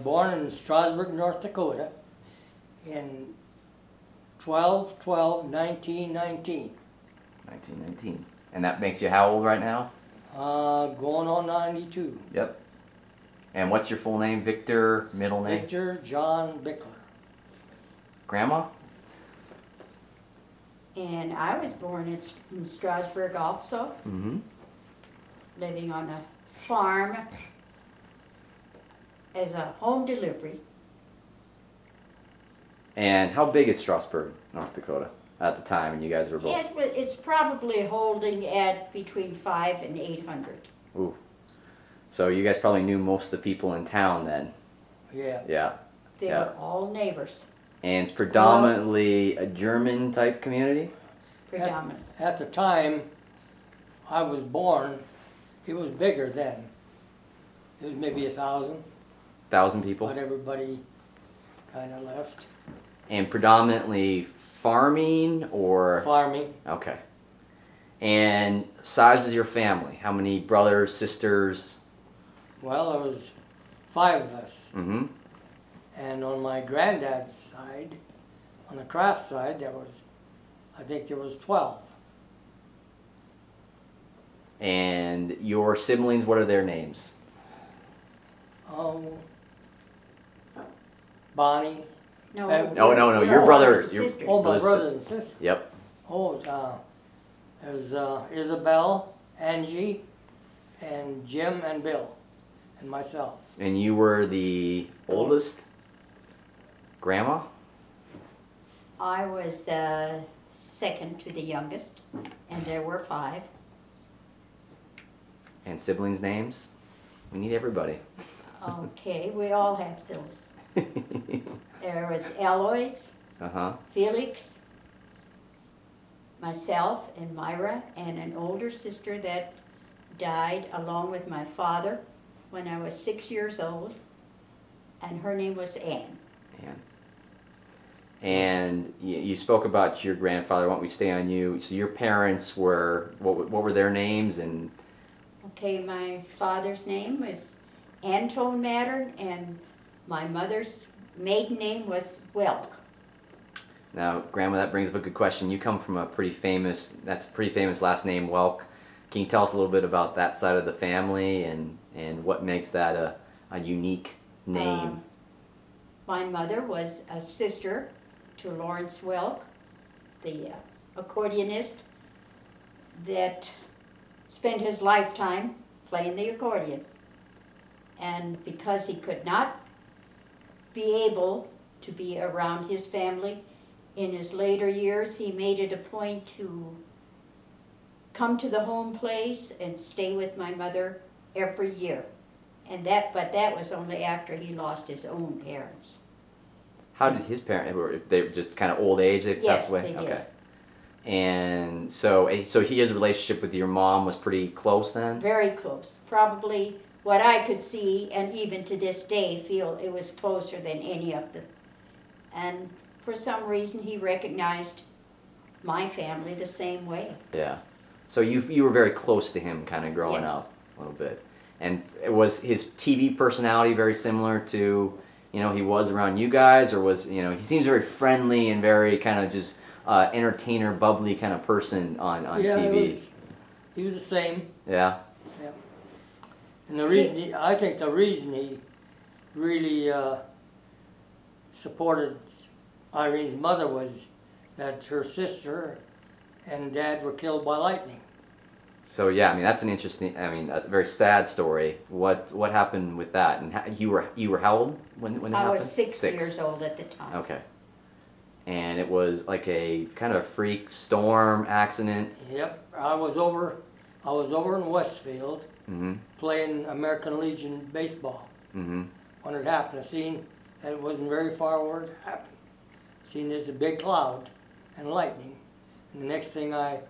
born in Strasburg, North Dakota in 12/12/1919. 1919. And that makes you how old right now? Going on 92. Yep. And what's your full name? Victor, middle name? Victor John Bickler. Grandma? And I was born in Strasburg also, Mm-hmm. living on a farm as a home delivery. And how big is Strasburg, North Dakota, at the time when you guys were both? It's probably holding at between 500 and 800. Ooh. So you guys probably knew most of the people in town then. Yeah. Yeah. They Yeah. were all neighbors, And it's predominantly a German type community? predominant. At the time I was born, it was bigger then. It was maybe 1,000, 1,000 people? but everybody kind of left. And predominantly farming or? Farming. Okay. And size of your family? How many brothers, sisters? Well, there was 5 of us. Mm-hmm. And on my granddad's side, on the Kraft side, I think there was 12. And your siblings, what are their names? Bonnie. No, No, your brothers. Your sisters. Oh, my those brothers sis- and sisters. Yep. Oh, there's Isabel, Angie, and Jim and Bill, and myself. And you were the oldest? Grandma? I was the second to the youngest, and there were 5. And siblings' names? We need everybody. Okay, we all have those. There was Alois, Uh-huh. Felix, myself, and Myra, and an older sister that died along with my father when I was 6 years old, and her name was Anne. And you spoke about your grandfather. Why don't we stay on you? So your parents were, what were their names? And Okay, my father's name was Antone Mattern, and my mother's maiden name was Welk. now, Grandma, that brings up a good question. You come from that's a pretty famous last name, Welk. Can you tell us a little bit about that side of the family and what makes that a unique name? My mother was a sister to Lawrence Welk, the accordionist that spent his lifetime playing the accordion. And because he could not be able to be around his family in his later years, he made it a point to come to the home place and stay with my mother every year. But that was only after he lost his own parents. How did his parents, they were just kind of old age, they Yes, passed away? they did. Okay. And so his relationship with your mom was pretty close then? Very close. Probably what I could see, and even to this day feel it was closer than any of them. And for some reason he recognized my family the same way. Yeah. So you were very close to him kind of growing Yes. up a little bit. And was his TV personality very similar to, he was around you guys, or was, he seems very friendly and very kind of just entertainer, bubbly kind of person on TV. He was the same. Yeah. Yeah. And I think the reason he really supported Irene's mother was that her sister and dad were killed by lightning. So yeah, that's an interesting. That's a very sad story. What happened with that? And you were how old when it happened? I was 6 years old at the time. Okay. And it was like a kind of a freak storm accident. Yep. I was over in Westfield playing American Legion baseball when it happened. I seen that it wasn't very far where it happened. Seen there's a big cloud and lightning. And the next thing I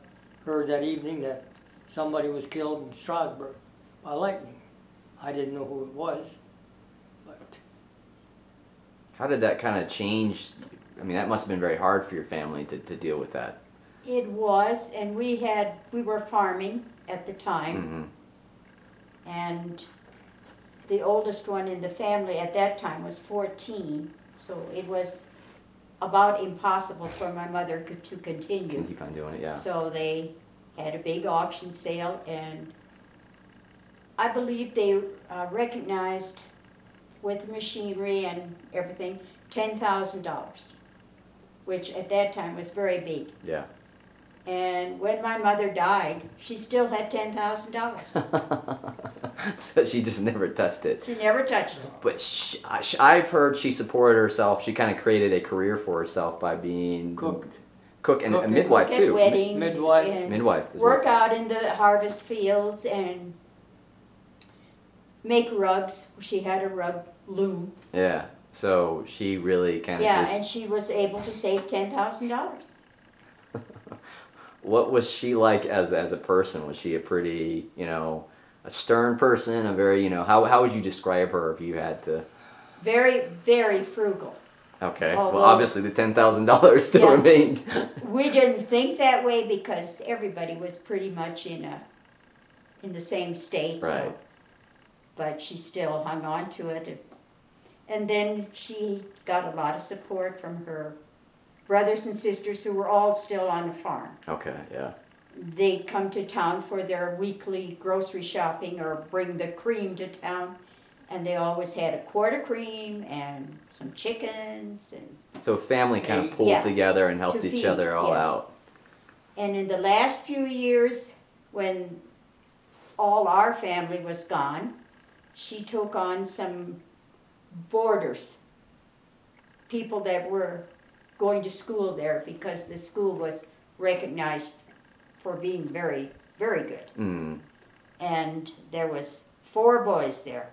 heard that evening that somebody was killed in Strasburg by lightning. I didn't know who it was, but... How did that kind of change? That must have been very hard for your family to deal with that. It was, and we were farming at the time, and the oldest one in the family at that time was 14, so it was about impossible for my mother to continue. Can keep on doing it, yeah. So they had a big auction sale, and I believe they recognized, with machinery and everything, $10,000, which at that time was very big. Yeah. And when my mother died, she still had $10,000. So she just never touched it. She never touched it. But I've heard she supported herself. She kind of created a career for herself by being cook and a midwife Cook too. at weddings, Midwife. and Midwife as work well. out in the harvest fields and make rugs. She had a rug loom. Yeah. So she really kind of Yeah, and she was able to save $10,000. What was she like as a person? Was she a pretty, a stern person? A very, how would you describe her if you had to? Very, very frugal. Okay. Although- Well, obviously the $10,000 still Yeah. remained. We didn't think that way because everybody was pretty much in the same state. Right. So, but she still hung on to it. And then she got a lot of support from her brothers and sisters who were all still on the farm. Okay. Yeah. They'd come to town for their weekly grocery shopping or bring the cream to town, and they always had a quart of cream and some chickens. And So family kind of pulled Yeah. together and helped To each feed, other all yes. out. And in the last few years, when all our family was gone, she took on some boarders, people that were going to school there because the school was recognized for being very, very good. Mm. And there was 4 boys there,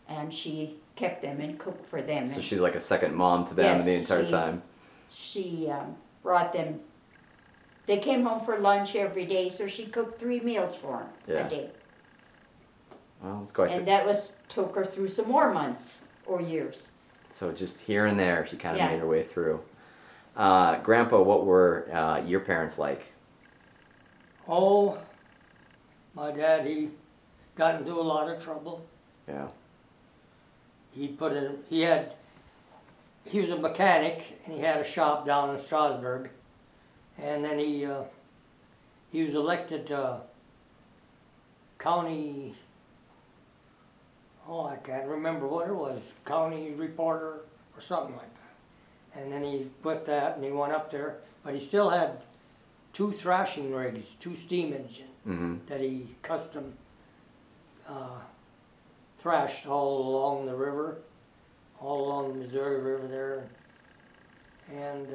and she kept them and cooked for them. So And she's like a second mom to them Yes, the entire she- time. she brought them. They came home for lunch every day, so she cooked 3 meals for them Yeah. a day. Well, it's quite. And that took her through some more months or years. So just here and there, she kind of Yeah. made her way through. Grandpa, what were your parents like? Oh, my dad, he got into a lot of trouble. Yeah. He was a mechanic, and he had a shop down in Strasbourg. And then he was elected county, I can't remember what it was, county reporter or something like that. And then he quit that and he went up there, but he still had 2 thrashing rigs, 2 steam engines Mm-hmm. that he custom thrashed all along the river, all along the Missouri River there. And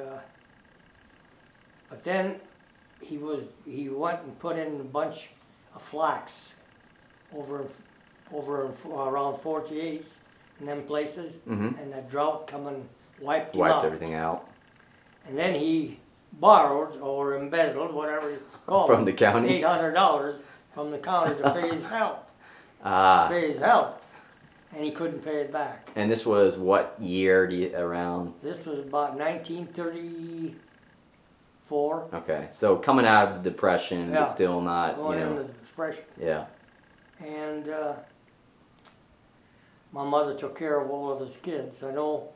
but then he went and put in a bunch of flax over around 48th and them places, Mm-hmm. and that drought come and wiped him Wiped out. everything out And then he borrowed or embezzled, whatever you call from it, the county. $800 from the county to pay his help. Ah. Pay his help, and he couldn't pay it back. And this was what year around? This was about 1934, Okay, so coming out of the Depression, Yeah. but still not, going into the Depression. Yeah. And my mother took care of all of his kids. I know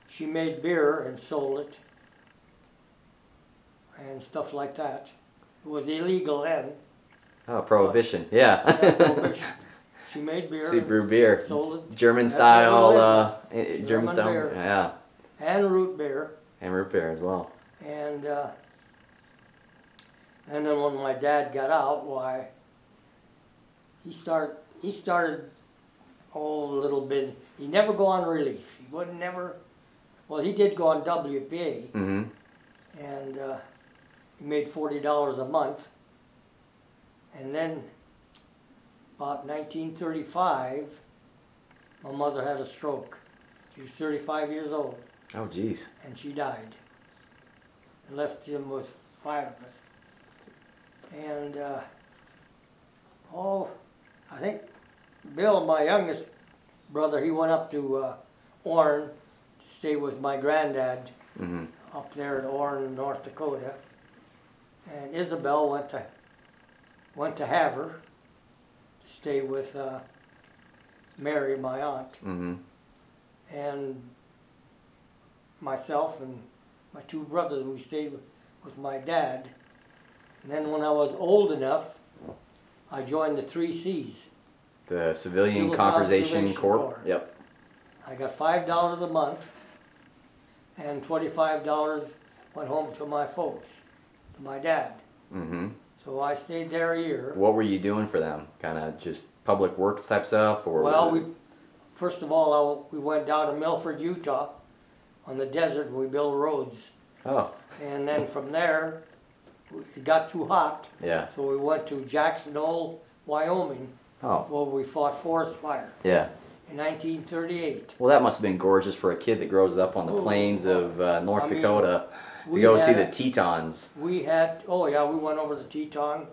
she made beer and sold it and stuff like that. It was illegal then. Oh, Prohibition. Yeah. Prohibition. She made beer. She brewed beer. and sold it. German That's style, what German German style. beer. Yeah. And root beer. And root beer as well. And then when my dad got out, why, he started a little bit. He never go on relief. He wouldn't never. Well, he did go on WPA, Mm-hmm. and he made $40 a month. And then, about 1935, my mother had a stroke. She was 35 years old, Oh, geez. and she died. And left him with 5 of us. And I think Bill, my youngest brother, he went up to Orne to stay with my granddad Mm-hmm. up there in Orne, North Dakota. And Isabel went to Havre to stay with Mary, my aunt, Mm-hmm. and myself and my two brothers, we stayed with my dad. And then when I was old enough, I joined the 3 C's. The Civilian Civil Conservation Conservation Corps. Corps. Yep. I got $5 a month, and $25 went home to my folks, to my dad. Mm-hmm. So I stayed there a year. What were you doing for them? Kind of just public works type stuff, or? Well, first of all, we went down to Milford, Utah, on the desert, and we built roads. Oh. And then from there, it got too hot, Yeah. so we went to Jackson Hole, Wyoming, Oh. where we fought forest fire Yeah. in 1938. Well, that must have been gorgeous for a kid that grows up on the Oh, plains of North I mean, Dakota to we go see had- the Tetons. We had, oh yeah, we went over the Teton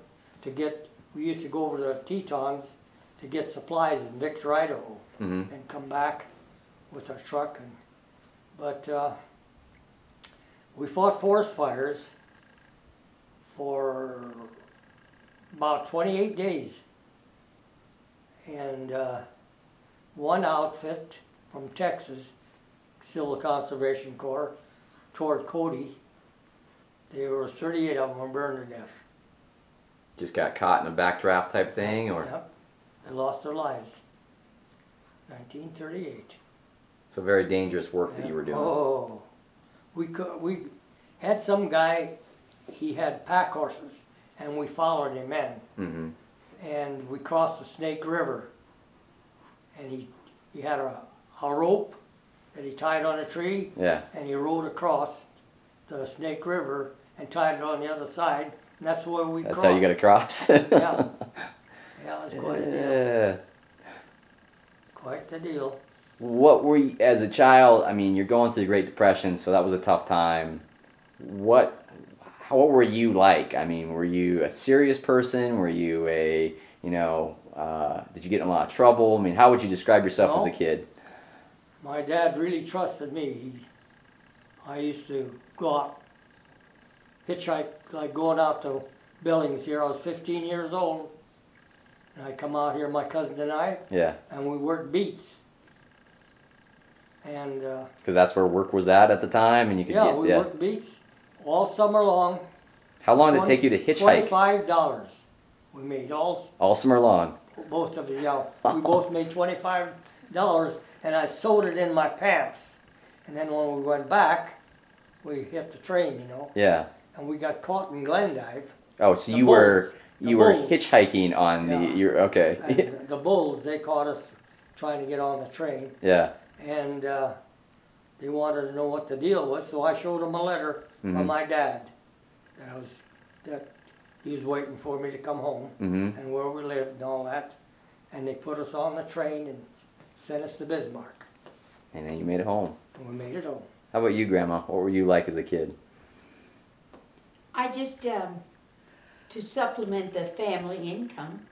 we used to go over the Tetons to get supplies in Victor, Idaho, Mm-hmm. and come back with our truck. But we fought forest fires for about 28 days. And one outfit from Texas, Civil Conservation Corps, toward Cody, there were 38 of them were burned to death. Just got caught in a backdraft type thing, or? Yep, they lost their lives. 1938. So very dangerous work that you were doing. Oh, we had some guy, he had pack horses, and we followed him in. Mm-hmm. And we crossed the Snake River. And he had a rope that he tied on a tree, Yeah. and he rode across the Snake River and tied it on the other side, and that's where we That's crossed. how you got to cross. Yeah. Yeah, it was quite a deal. Yeah. Quite the deal. What were you, as a child? I mean, you're going through the Great Depression, so that was a tough time. What were you like? I mean, were you a serious person? Were you did you get in a lot of trouble? I mean, how would you describe yourself as a kid? My dad really trusted me. I used to go out, hitchhike, like going out to Billings here. I was 15 years old. And I come out here, my cousin and I, Yeah. and we worked beats. And Because that's where work was at the time, and you could yeah, get we worked beats all summer long. How long did it take you to hitchhike? $25 we made All summer long. both of us. Yeah, we both made $25, and I sewed it in my pants. And then when we went back, we hit the train, Yeah. and we got caught in Glendive. Oh, so The you bulls. were Bulls. hitchhiking on Yeah. you're okay. And the bulls, they caught us trying to get on the train, Yeah. and they wanted to know what the deal was. So I showed them a letter Mhm. from my dad that he was waiting for me to come home, Mm-hmm. and where we lived and all that. And they put us on the train and sent us to Bismarck, And then you made it home. and we made it home. How about you, Grandma? What were you like as a kid? I just, to supplement the family income,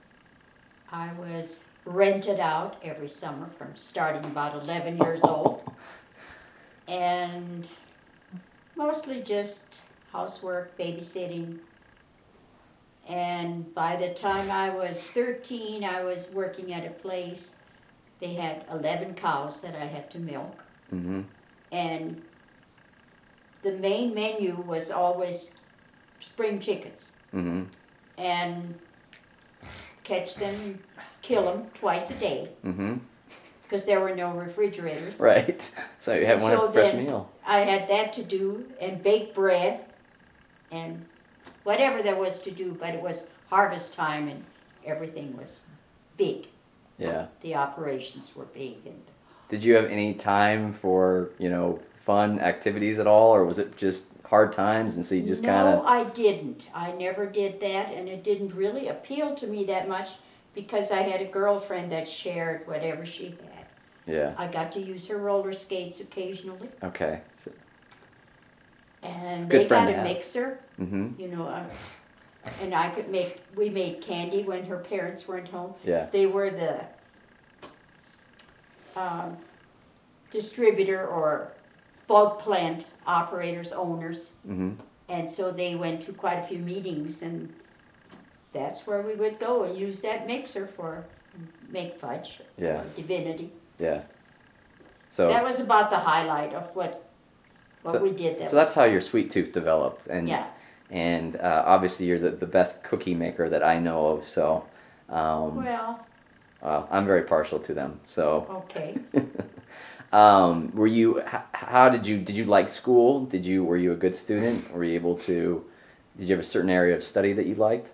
I was rented out every summer from starting about 11 years old. And mostly just housework, babysitting. And by the time I was 13, I was working at a place. They had 11 cows that I had to milk. Mm-hmm. And the main menu was always spring chickens. Mm-hmm. And catch them, kill them twice a day, Mm-hmm. because there were no refrigerators. Right. So you had one So fresh then- meal. I had that to do, and bake bread, and whatever there was to do, but it was harvest time and everything was big. Yeah. The operations were big. And Did you have any time for, fun activities at all, or was it just hard times and so you just kind no, of... I didn't. I never did that, and it didn't really appeal to me that much because I had a girlfriend that shared whatever she had. Yeah. I got to use her roller skates occasionally, Okay. So, and Good they friend got to a have. mixer, mm-hmm. And we made candy when her parents weren't home. Yeah. They were the distributor or bulk plant operators, owners, Mm-hmm. and so they went to quite a few meetings, and that's where we would go and use that mixer for make fudge, Yeah. or divinity. Yeah. So That was about the highlight of what we did. So that's how your sweet tooth developed, and Yeah. and obviously you're the best cookie maker that I know of. So, Well, I'm very partial to them. So, okay. were you? How did you like school? Were you a good student? Were you able to? Did you have a certain area of study that you liked?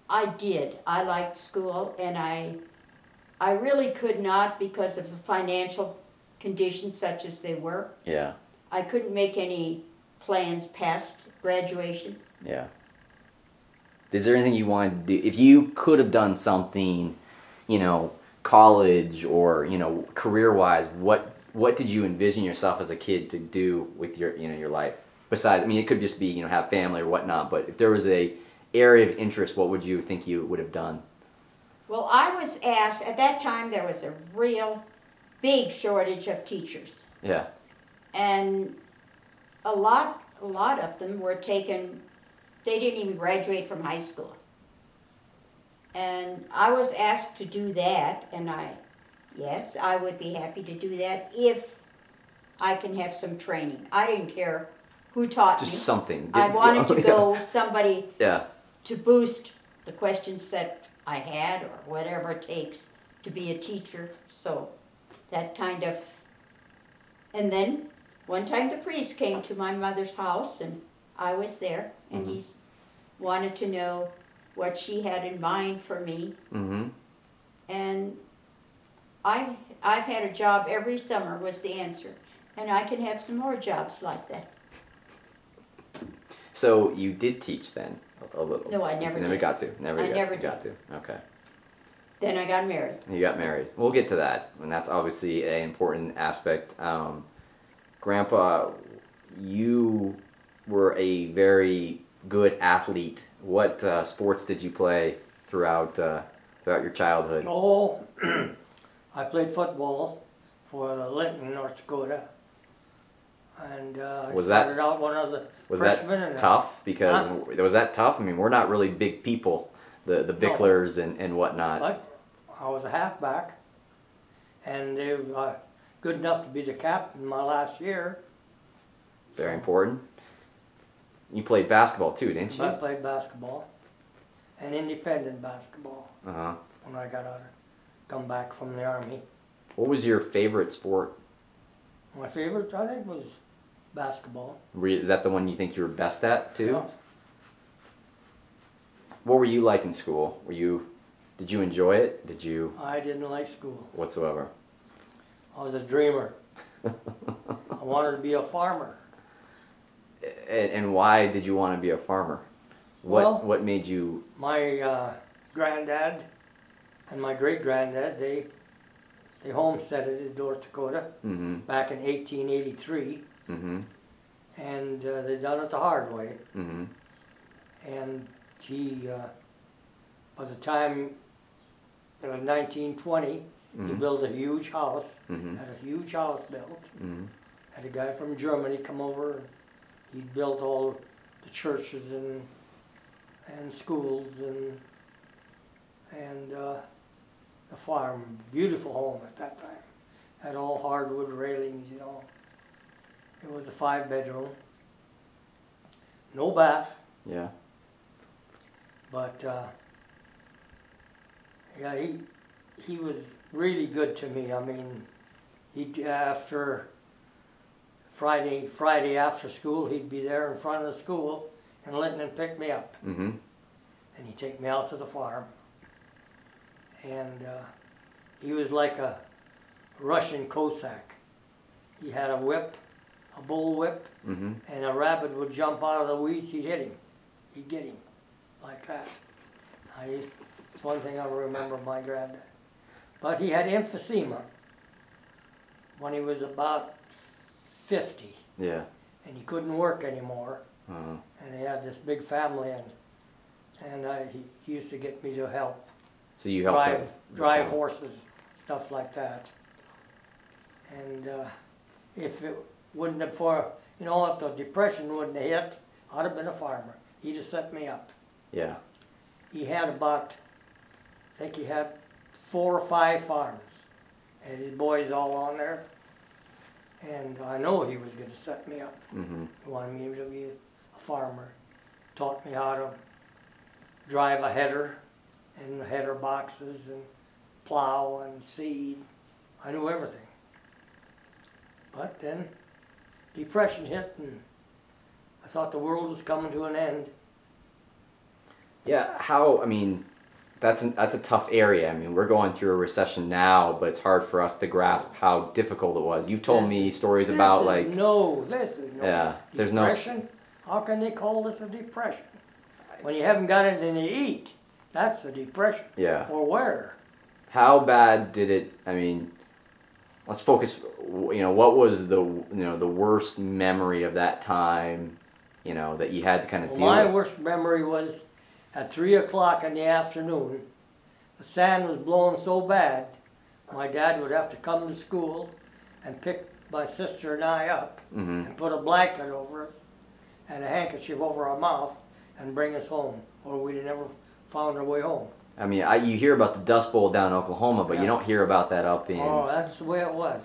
I did. I liked school, and I really could not, because of the financial conditions such as they were. Yeah. I couldn't make any plans past graduation. Yeah. Is there anything you wanted to do? If you could have done something, college or, career-wise, what did you envision yourself as a kid to do with your life? Besides, it could just be, have family or whatnot, but if there was a area of interest, what would you think you would have done? Well, I was asked, at that time there was a real big shortage of teachers. Yeah. And a lot of them were taken, they didn't even graduate from high school. And I was asked to do that, and yes, I would be happy to do that if I can have some training. I didn't care who taught me. Just something. I wanted to go somebody Yeah. to boost the questions that I had, or whatever it takes to be a teacher. So that kind of, and then one time the priest came to my mother's house, and I was there, and he wanted to know what she had in mind for me. Mm-hmm. And I've had a job every summer was the answer, and I can have some more jobs like that. So you did teach then a little? No, I never You never did. got to. Never I never got to. Okay. Then I got married. You got married. We'll get to that, and that's obviously an important aspect. Grandpa, you were a very good athlete. What sports did you play throughout your childhood? Oh, I played football for Linton, North Dakota. And I started out when I was a freshman. Was that tough? Because was that tough? We're not really big people, the Bicklers and whatnot. But I was a halfback, and they were good enough to be the captain my last year. Very important. You played basketball too, didn't you? I played basketball, and independent basketball Uh-huh. when I come back from the Army. What was your favorite sport? My favorite, I think, was basketball. Is that the one you think you were best at too? Yeah. What were you like in school? Did you enjoy it? I didn't like school. Whatsoever? I was a dreamer. I wanted to be a farmer. And why did you want to be a farmer? What made you? My granddad and my great-granddad, they homesteaded in North Dakota back in 1883. Mm-hmm. And they done it the hard way. Mm-hmm. And by the time it was 1920, he built a huge house, had a huge house built. Had a guy from Germany come over, and he built all the churches and schools and the farm. Beautiful home at that time. Had all hardwood railings, It was a 5-bedroom. No bath. Yeah. But yeah, he was really good to me. He'd after Friday after school, he'd be there in front of the school in Linton and pick me up. Mm-hmm. And he'd take me out to the farm. And he was like a Russian Cossack. He had a whip, a bull whip, and a rabbit would jump out of the weeds, he'd hit him. He'd get him like that. It's one thing I remember of my granddad. But he had emphysema when he was about 50. Yeah. And he couldn't work anymore. Uh-huh. And he had this big family, and he used to get me to help. So you helped drive horses, stuff like that. And if it wouldn't have if the depression wouldn't have hit, I'd have been a farmer. He'd have set me up. Yeah. He had I think he had 4 or 5 farms. Had his boys all on there. And I know he was going to set me up. Mm-hmm. He wanted me to be a farmer. Taught me how to drive a header and header boxes and plow and seed. I knew everything. But then depression hit and I thought the world was coming to an end. Yeah, I mean, that's a tough area. I mean, we're going through a recession now, but it's hard for us to grasp how difficult it was. You've told me stories about like... No. Yeah, there's no... Depression? How can they call this a depression? When you haven't got anything to eat, that's a depression. Yeah. Or where? How bad did it, I mean, let's focus, what was the worst memory of that time, that you had to kind of deal with? My worst memory was at 3 o'clock in the afternoon. The sand was blowing so bad, my dad would have to come to school and pick my sister and I up and put a blanket over us and a handkerchief over our mouth and bring us home, or we'd have never found our way home. I mean, you hear about the Dust Bowl down in Oklahoma, but you don't hear about that up in... Oh, that's the way it was.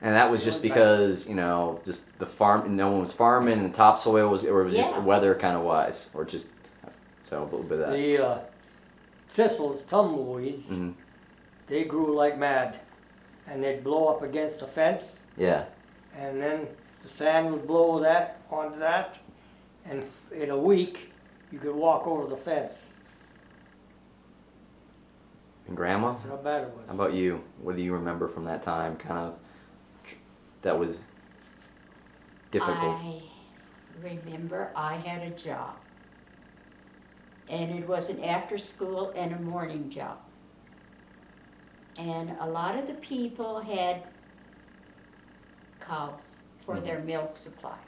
And that was just because, just the farm, no one was farming, and the topsoil was, or it was just weather kind of wise, or just, so a little bit of that. The thistles, tumbleweeds, they grew like mad, and they'd blow up against the fence. Yeah. And then the sand would blow that onto that, and in a week, you could walk over the fence. And Grandma? That's how bad it was. How about you? What do you remember from that time, kind of, that was difficult? I remember I had a job. And it was an after school and a morning job. And a lot of the people had cows for their milk supply.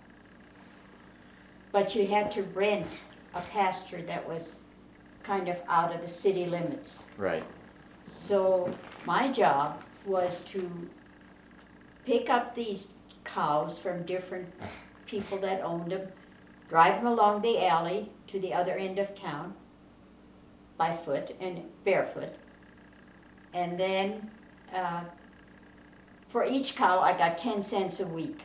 But you had to rent a pasture that was kind of out of the city limits. Right. So my job was to pick up these cows from different people that owned them, drive them along the alley to the other end of town by foot and barefoot. And then for each cow I got 10 cents a week.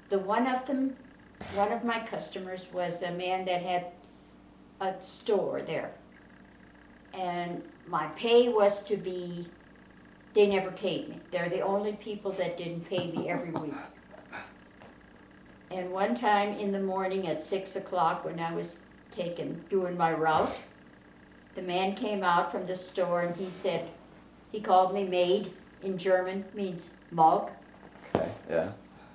One of my customers was a man that had a store there. And my pay was to be, they never paid me. They're the only people that didn't pay me every week. And one time in the morning at 6 o'clock when I was doing my route, the man came out from the store and he called me maid in German, means Mog. Okay, yeah.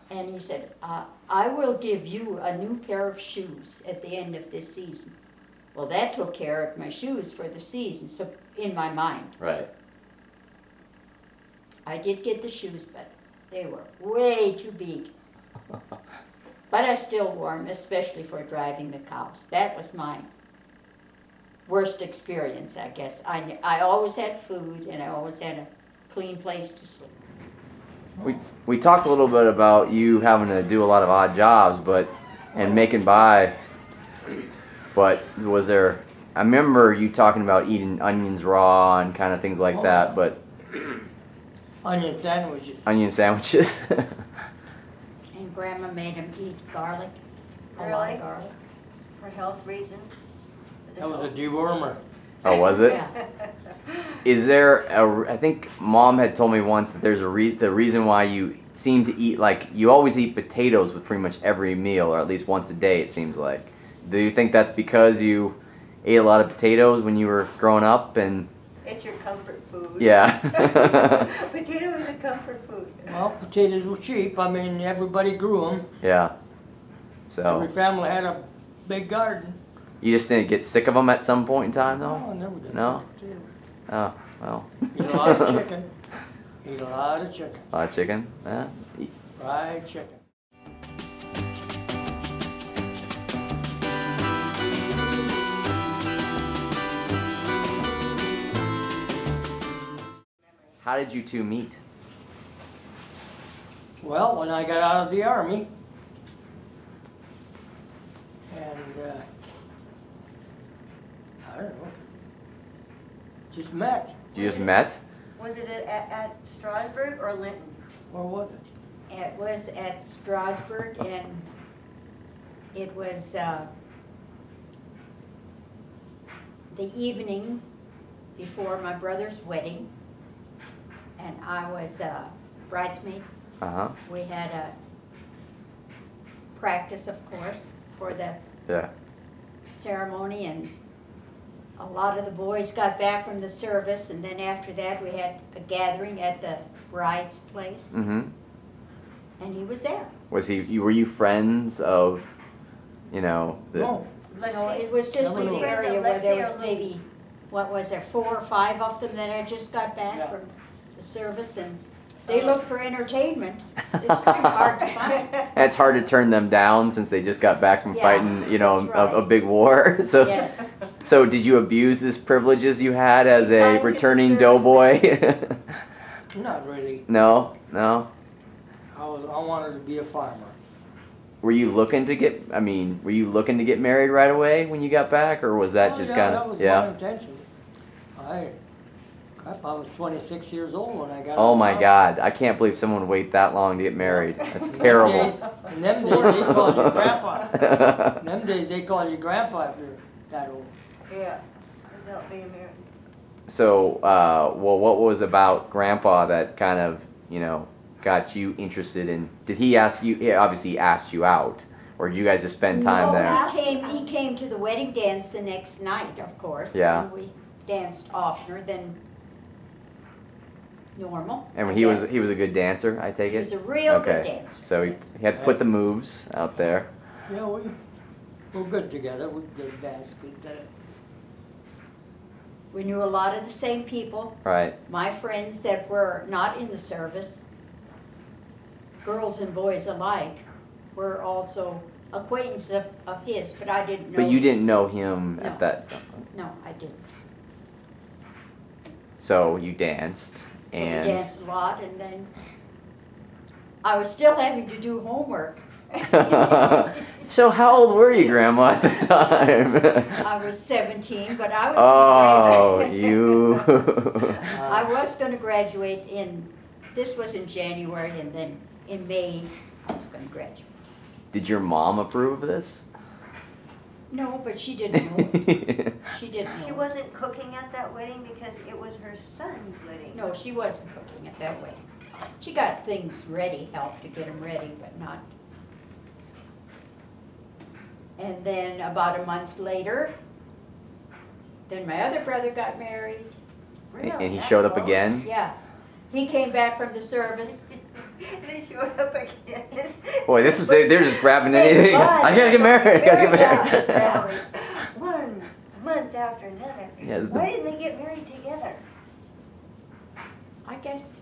And he said, I will give you a new pair of shoes at the end of this season. Well, that took care of my shoes for the season, so in my mind. Right. I did get the shoes, but they were way too big. But I still wore them, especially for driving the cows. That was my worst experience, I guess. I always had food, and I always had a clean place to sleep. We talked a little bit about you having to do a lot of odd jobs, and making by. But was there? I remember you talking about eating onions raw and kind of things like that. But onion sandwiches. Onion sandwiches. And Grandma made him eat garlic. A lot Really? of garlic. For health reasons? That was a dewormer. Oh, was it? Yeah. Is there I think Mom had told me once that there's the reason why you seem to eat, like, you always eat potatoes with pretty much every meal, or at least once a day, it seems like. Do you think that's because you ate a lot of potatoes when you were growing up? And It's your comfort food. yeah. Potato is a comfort food. Well, potatoes were cheap. I mean, everybody grew them. Yeah. Every So family had a big garden. you just didn't get sick of them at some point in time, No, though? I never did No? sick potatoes. Oh, well. Eat a lot of chicken. Eat a lot of chicken. A lot of chicken? Yeah. Fried chicken. How did you two meet? Well, when I got out of the Army, and I don't know, Just met. You just met? Was it at Strasburg or Linton? Where was it? It was at Strasburg, and it was the evening before my brother's wedding, and I was a bridesmaid. Uh-huh. We had a practice, of course, for the Yeah. ceremony, and a lot of the boys got back from the service, and then after that we had a gathering at the bride's place, Mm-hmm. and he was there. Was he? Were you friends of, you know, the? No, No, it was just in the Never area where there was Lexi or maybe, what was there, 4 or 5 of them that had just got back Yeah. from the service, and they looked for entertainment. It's kind of hard to find. And it's hard to turn them down since they just got back from Yeah, fighting, you know, that's a right. big war. So, Yes. so did you abuse this privileges you had as a Kind of returning service. doughboy? not really. No, no. I wanted to be a farmer. Were you looking to get? I mean, were you looking to get married right away when you got back, or was that Oh, just yeah, kind that of was my yeah? intention. I was 26 years old when I got Oh out my of the God! I can't believe someone would wait that long to get married. That's house. terrible. In them days, they called you grandpa. In them days, they called you grandpa if you're that old. Yeah. Without being married. So, well, what was about Grandpa that kind of, you know, got you interested in? Did he ask you? He obviously asked you out, or did you guys just spend time No, there? He came to the wedding dance the next night, of course. Yeah. And we danced oftener than normal. And I he was guess. a good dancer, I take He it. was a real Okay. good dancer. So he had put the moves out there. Yeah, we're good together. We good dance, good dance. We knew a lot of the same people. Right. My friends that were not in the service, girls and boys alike, were also acquaintances of his, but I didn't know. But you didn't know him No. at that. No, I didn't. So you danced, So and we danced a lot, and then I was still having to do homework. So how old were you, Grandma, at the time? I was 17, but I was Oh, gonna graduate. you. I was going to graduate this was in January, and then in May, I was going to graduate. Did your mom approve of this? No, but she didn't know. She didn't know. She wasn't cooking at that wedding because it was her son's wedding. No, she wasn't cooking it that way. She got things ready, helped to get them ready, but not. And then about a month later, then my other brother got married. Really? And he That showed up close? again? Yeah. He came back from the service. They showed up again. Boy, this is they're just grabbing anything. But- I gotta get married. I gotta get married. Yeah. One month after another. Yes, the- Why didn't they get married together? I guess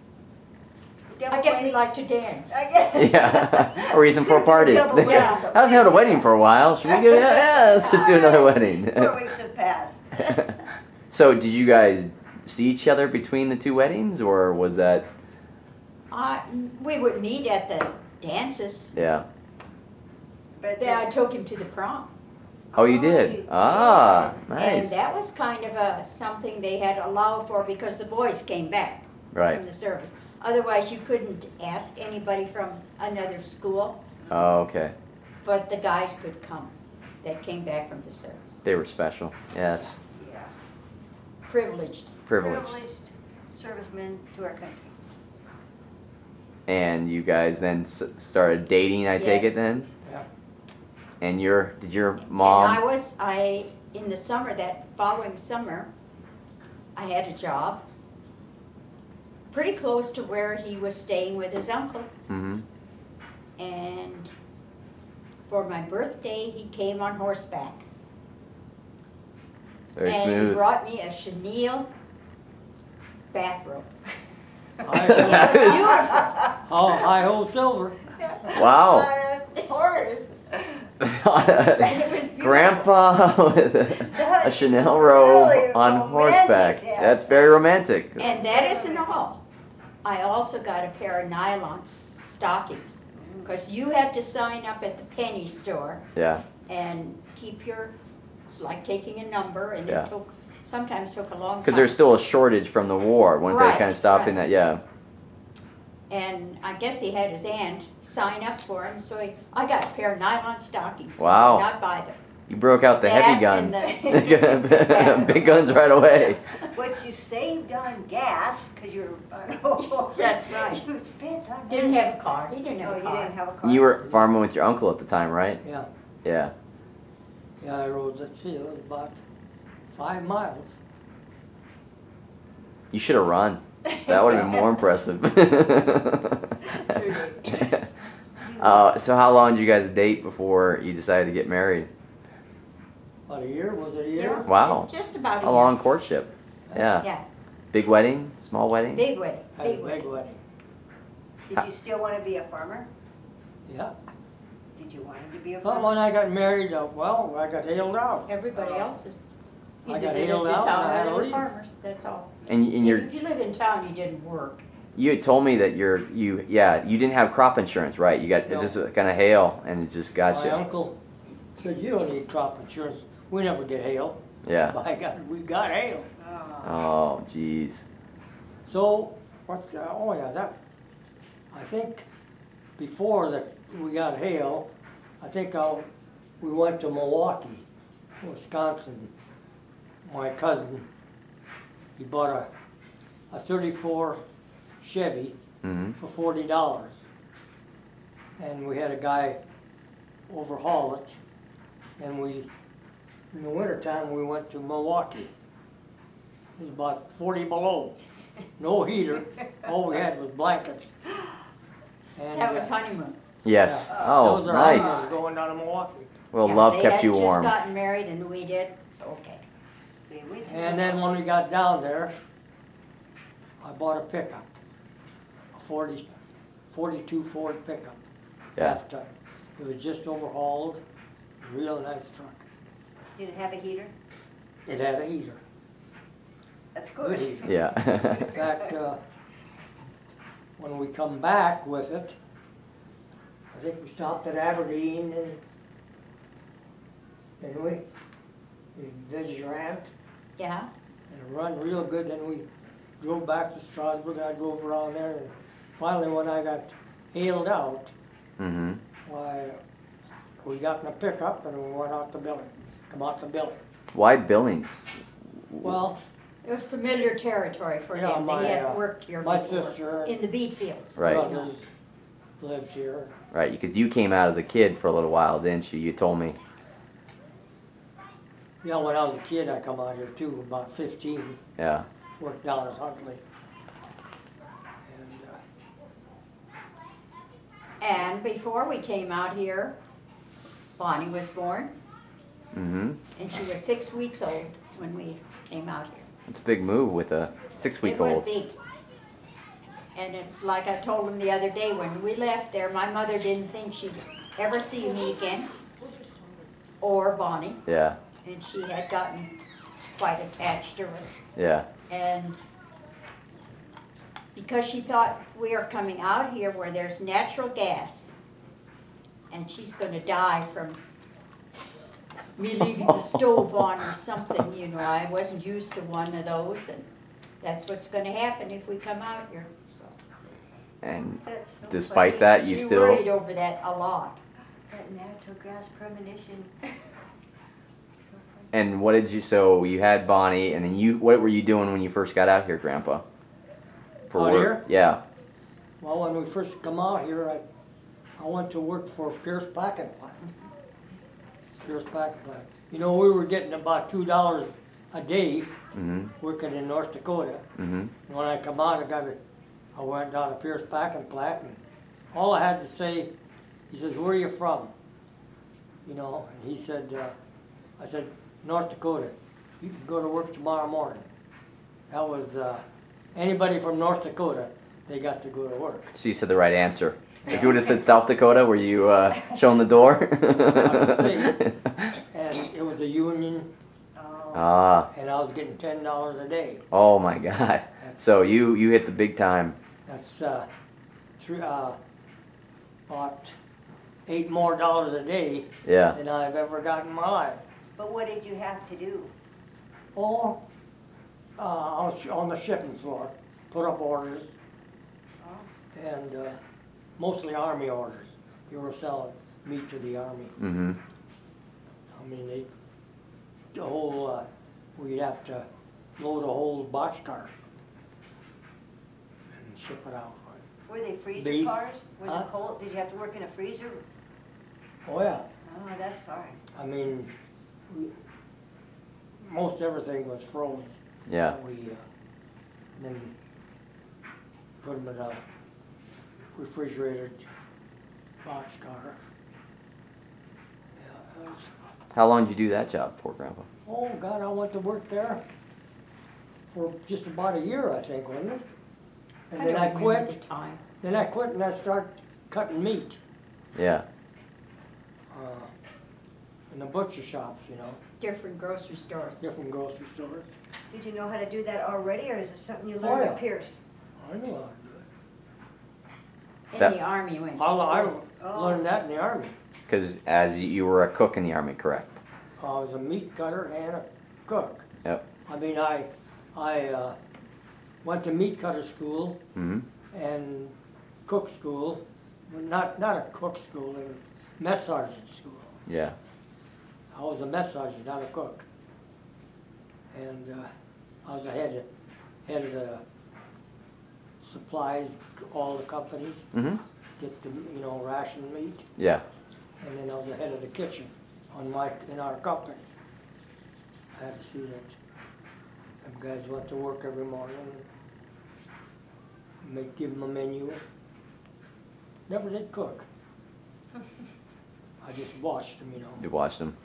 Double we wedding? like to dance. I guess. Yeah. A reason for a party. Double wedding. Yeah. I've had a wedding for a while. Should we go? Yeah, let's do another wedding. 4 weeks have passed. So, did you guys see each other between the two weddings, or was that? We would meet at the dances. Yeah. But Then I took him to the prom. Oh, you did. Ah, And nice. that was kind of something they had allowed for because the boys came back Right. from the service. Otherwise, you couldn't ask anybody from another school, Oh, okay. but the guys could come that came back from the service. They were special. Yes. Yeah. Privileged. Privileged. servicemen to our country. And you guys then started dating, I take it Yes. then? Yeah. And did your And mom? in the summer, that following summer, I had a job pretty close to where he was staying with his uncle. Mm-hmm. And for my birthday, he came on horseback. Very And he smooth. brought me a chenille bathrobe. Oh, high-ho silver. Wow. On a horse. Grandpa with a Chanel robe Really on romantic, horseback. yeah. That's very romantic. And that isn't all. I also got a pair of nylon stockings. Because you had to sign up at the penny store Yeah. and keep it's like taking a number, and Yeah. it took sometimes took a long time. Because there's still a shortage from the war. Weren't they Right, kind of stopping right. that? Yeah. And I guess he had his aunt sign up for him, so I got a pair of nylon stockings. So Wow. I did not buy them. You broke out the That heavy and guns. Big guns right away. But you saved on gas, because you're, That's right. you spent on Didn't that. have a car. He didn't have Oh, a you car. didn't have a car? You were farming with your uncle at the time, right? Yeah, Yeah. yeah, I rode, let's see, it was about 5 miles. You should have run. That would have been more impressive. So how long did you guys date before you decided to get married? About a year, was it a year? Yeah, Wow. just about a A year. long courtship. Yeah. Yeah, Big wedding? Small wedding? big wedding, Had a big wedding. big wedding, Did you still want to be a farmer? yeah. Did you want to be a But farmer? when I got married, well, I got hailed out. Everybody else is, I either got they hailed lived in out and I town had or to they were leave. farmers, that's all. And you're If you live in town, you didn't work. you had told me that you didn't have crop insurance, right? You got No. it just kind of hail and it just got My you. uncle said, you don't need crop insurance. We never get hail. Yeah. By God, we got hail. Oh. Oh, jeez. So, I think before we got hail, I think we went to Milwaukee, Wisconsin. My cousin, he bought a 34 Chevy Mm-hmm. for $40. And we had a guy overhaul it. And in the wintertime, we went to Milwaukee. It was about 40 below. No heater. All we had was blankets. And, That was honeymoon. Yes. yeah, Oh, that was our nice. honeymoon going down to Milwaukee. Well, Yeah, love kept you They warm. had just gotten married and we did, so okay. See, we And then when we got down there, I bought a pickup, a 42 Ford pickup. Yeah. Half ton. It was just overhauled, real nice truck. Did it have a heater? It had a heater, That's good good. heater. Yeah. In fact, when we come back with it, I think we stopped at Aberdeen and then we visited your aunt Yeah, and it run real good. Then we drove back to Strasburg and I drove around there and finally when I got hailed out, Mm-hmm. why, we got in a pickup and we went out to Billy, come out to Billy. Why Billings? Well, it was familiar territory for Yeah, him. my, They had worked here my before, sister in the beet fields. Right. brothers lived here. Right, because you came out as a kid for a little while, didn't you? You told me. Yeah, when I was a kid, I come out here too, about 15. Yeah. Worked down at Huntley. And And before we came out here, Bonnie was born, Mm-hmm. and she was 6 weeks old when we came out here. It's a big move with a It 6-week-old. was big. And it's like I told him the other day, when we left there, my mother didn't think she'd ever see me again, or Bonnie, Yeah. and she had gotten quite attached to her. Yeah. And because she thought we are coming out here where there's natural gas, and she's gonna die from me leaving the stove on or something, you know. I wasn't used to one of those, and that's what's gonna happen if we come out here, so. And That's so despite funny. that, you She still. worried over that a lot. That natural gas premonition. And what did you? So you had Bonnie, and then you. What were you doing when you first got out here, Grandpa? For Out work. Yeah. well, when we first come out here, I went to work for Pierce Packing Plant. Pierce Packing Plant. You know, we were getting about $2 a day Mm-hmm. working in North Dakota. Mm-hmm. And when I come out, I went down to Pierce Packing Plant, and all I had to say, he says, "Where are you from?" You know, and he said, I said, "North Dakota. You can go to work tomorrow morning." That was anybody from North Dakota. They got to go to work. So you said the right answer. If you would have said South Dakota, were you shown the door? would say. And it was a union, Oh. Ah. and I was getting $10 a day. Oh my God. That's, So you hit the big time. that's about $8 more a day Yeah. than I've ever gotten in my life. But what did you have to do? Oh, on the shipping floor, put up orders, and mostly Army orders. They were selling meat to the Army. Mm-hmm. I mean, the whole, we'd have to load a whole boxcar and ship it out. Were they freezer Beef. cars? Was Huh? it cold? Did you have to work in a freezer? Oh yeah, Oh, that's hard. I mean, most everything was froze. Yeah. that we then put them in a refrigerated boxcar. Yeah, it was, How long did you do that job for, Grandpa? oh God, I went to work there for just about a year, I think, wasn't it? And then I don't remember quit. the time. Then I quit and I started cutting meat Yeah. in the butcher shops, Different grocery stores. different grocery stores. Did you know how to do that already, or is it something you Oh, learned yeah. at Pierce? I knew how to do it. In That- the Army went to I school. learned that in the Army. Because as you were a cook in the Army, correct? I was a meat cutter and a cook. Yep. I mean, I went to meat cutter school Mm-hmm. and cook school. Well, not a cook school, it was mess sergeant school. Yeah. I was a mess sergeant, not a cook. And I was the head of the supplies, all the companies, Mm-hmm. get the, ration meat. Yeah. And then I was the head of the kitchen in our company. I had to see that them guys went to work every morning, give them a menu. Never did cook. I just watched them, You watched them.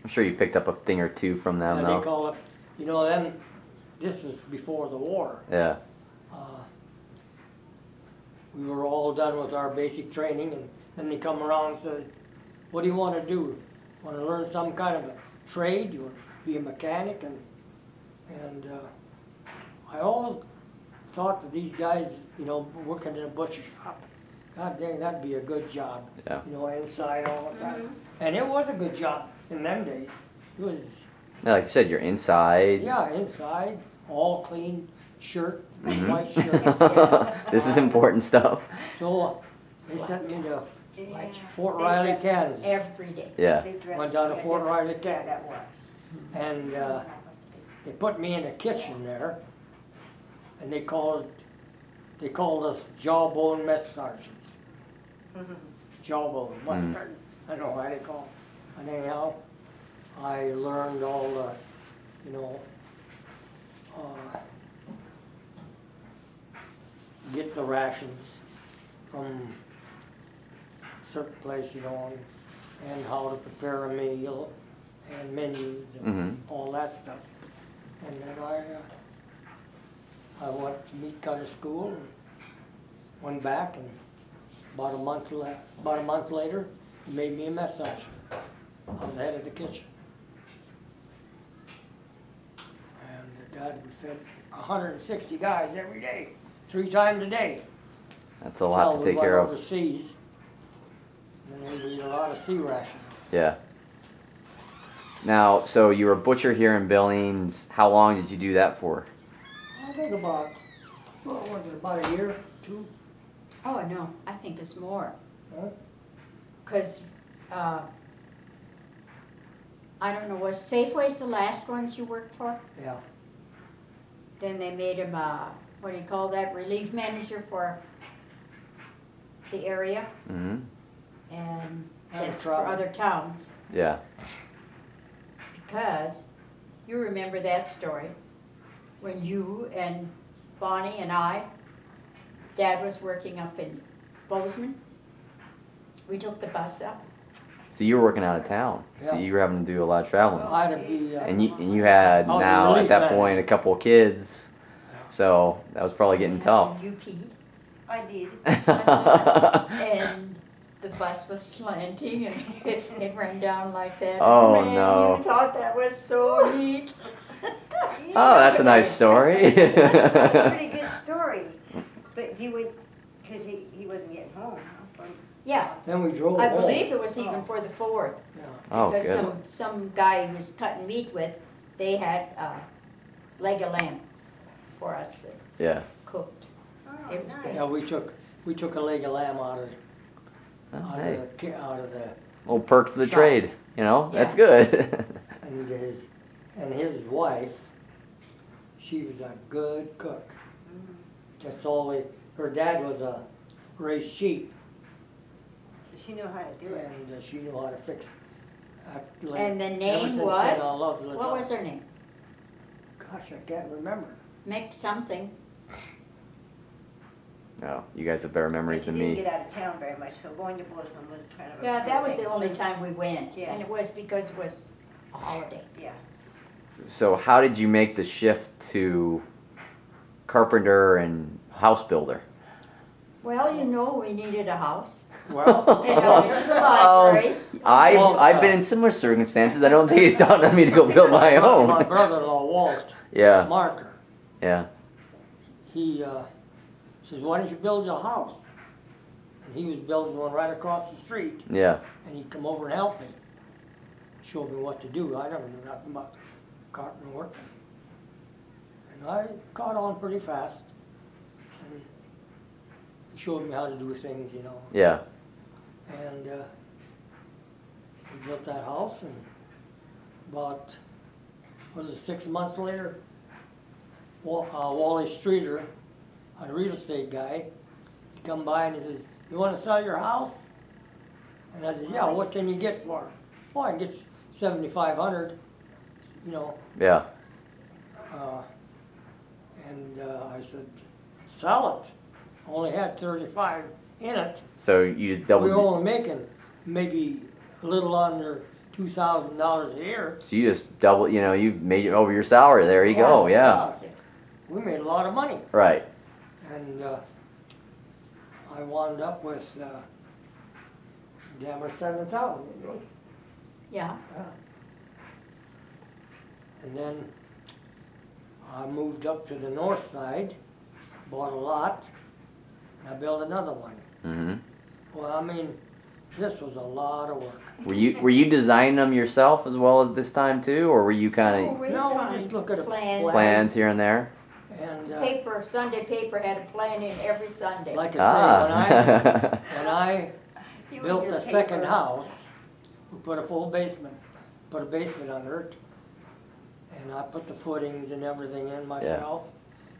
I'm sure you picked up a thing or two from them, And though. they call it, this was before the war. Yeah. We were all done with our basic training, and then they come around and said, what do you want to do? Want to learn some kind of a trade? You want to be a mechanic? And I always thought that these guys, working in a butcher shop, God dang, that'd be a good job. Yeah. Inside all the time. And it was a good job in them days. It was, Yeah, like you said, you're inside. yeah, inside, all clean shirt, Mhm. white shirts. This is important stuff. So they sent me to Yeah. Fort They Riley, dressed- Kansas. Every day. Yeah. they dressed- Went down to yeah, Fort they- Riley, yeah, Kansas. that was. And That must they put me in the kitchen there, and they called us jawbone mess sergeants. be. Jawbone, mustard. I don't know why they call it. And anyhow, I learned all the, get the rations from certain place, and how to prepare a meal, and menus, and Mhm. all that stuff. And then I went to meat cutter school, and went back, and about a month later, he made me a mess sergeant. I was the head of the kitchen. And God, we fed 160 guys every day, 3 times a day. That's a lot Till to take we care went of. overseas, and then we eat a lot of sea rations. Yeah. Now, so you were a butcher here in Billings. How long did you do that for? I think about, what was it, about a year, 2? Oh, no, I think it's more. Huh? Because, I don't know, was Safeway's the last ones you worked for? Yeah. Then they made him, what do you call that, relief manager for the area, Mm-hmm. and Out of that's for trouble. other towns. Yeah. Because, you remember that story, when you and Bonnie and Dad was working up in Bozeman. We took the bus up. So you were working out of town. So Yeah. you were having to do a lot of traveling. I had to be, And you had I was a now at relief that manager. point a couple of kids. Yeah. So that was probably getting tough. And you peed. I did. And the bus was slanting and it ran down like that. Oh, Man, no. you thought that was so neat. Oh, that's a nice story. That's a pretty good story. But you would, because he wasn't getting home. Huh? Yeah, then we drove I home. believe it was even for the 4th. Yeah. Oh, Because good. some guy he was cutting meat with, they had leg of lamb. for us and Yeah. cooked. Oh, It was nice. good. Yeah, we took a leg of lamb Oh, out hey, of the little perks of the Shop. trade. You know, that's Yeah. good. and his wife, she was a good cook. That's all her dad was a raised sheep, Does she know how to do it? and she knew how to fix. And the ever name since then, was? I loved the What dog. was her name? Gosh, I can't remember. Mick something. No, you guys have better memories But than you didn't me. get out of town very much, so going to Bozeman was kind of a. Yeah, that was thing. the only time we went. Yeah. And it was because it was a holiday. Yeah. So how did you make the shift to carpenter and house builder? Well, you know, we needed a house. Well, And I went to the library. I've been in similar circumstances. I don't think it dawned on me to go build my my own. brother-in-law Walt Yeah, Marker, yeah, he says, "Why don't you build your house?" And he was building one right across the street, yeah. and he'd come over and help me, showed me what to do. I never knew nothing about carpentry working, and I caught on pretty fast. And he showed me how to do things, you know. Yeah. And we built that house, and about, was it 6 months later, Wally Streeter, a real estate guy, he come by and he says, "You want to sell your house?" And I said, "Yeah, what can you get for it?" "Well, I can get 7,500, you know." Yeah. I said, "Sell it." Only had 35 in it. So you just We doubled. were only making maybe a little under $2,000 a year. So you just double. You know, you made it over your salary. There you go. Yeah. We made a lot of money. Right. And I wound up with damn near 7,000. You know? Yeah. Yeah. And then I moved up to the north side, bought a lot, and I built another one. Mm-hmm. Well, I mean, this was a lot of work. Were you designing them yourself as well at this time too, or were you kind of No, we just look at a plans. plans here and there? And Paper, Sunday paper had a plan in every Sunday. like I say, when I You and built your the second paper. house, we put a full basement, put a basement under it, and I put the footings and everything in myself,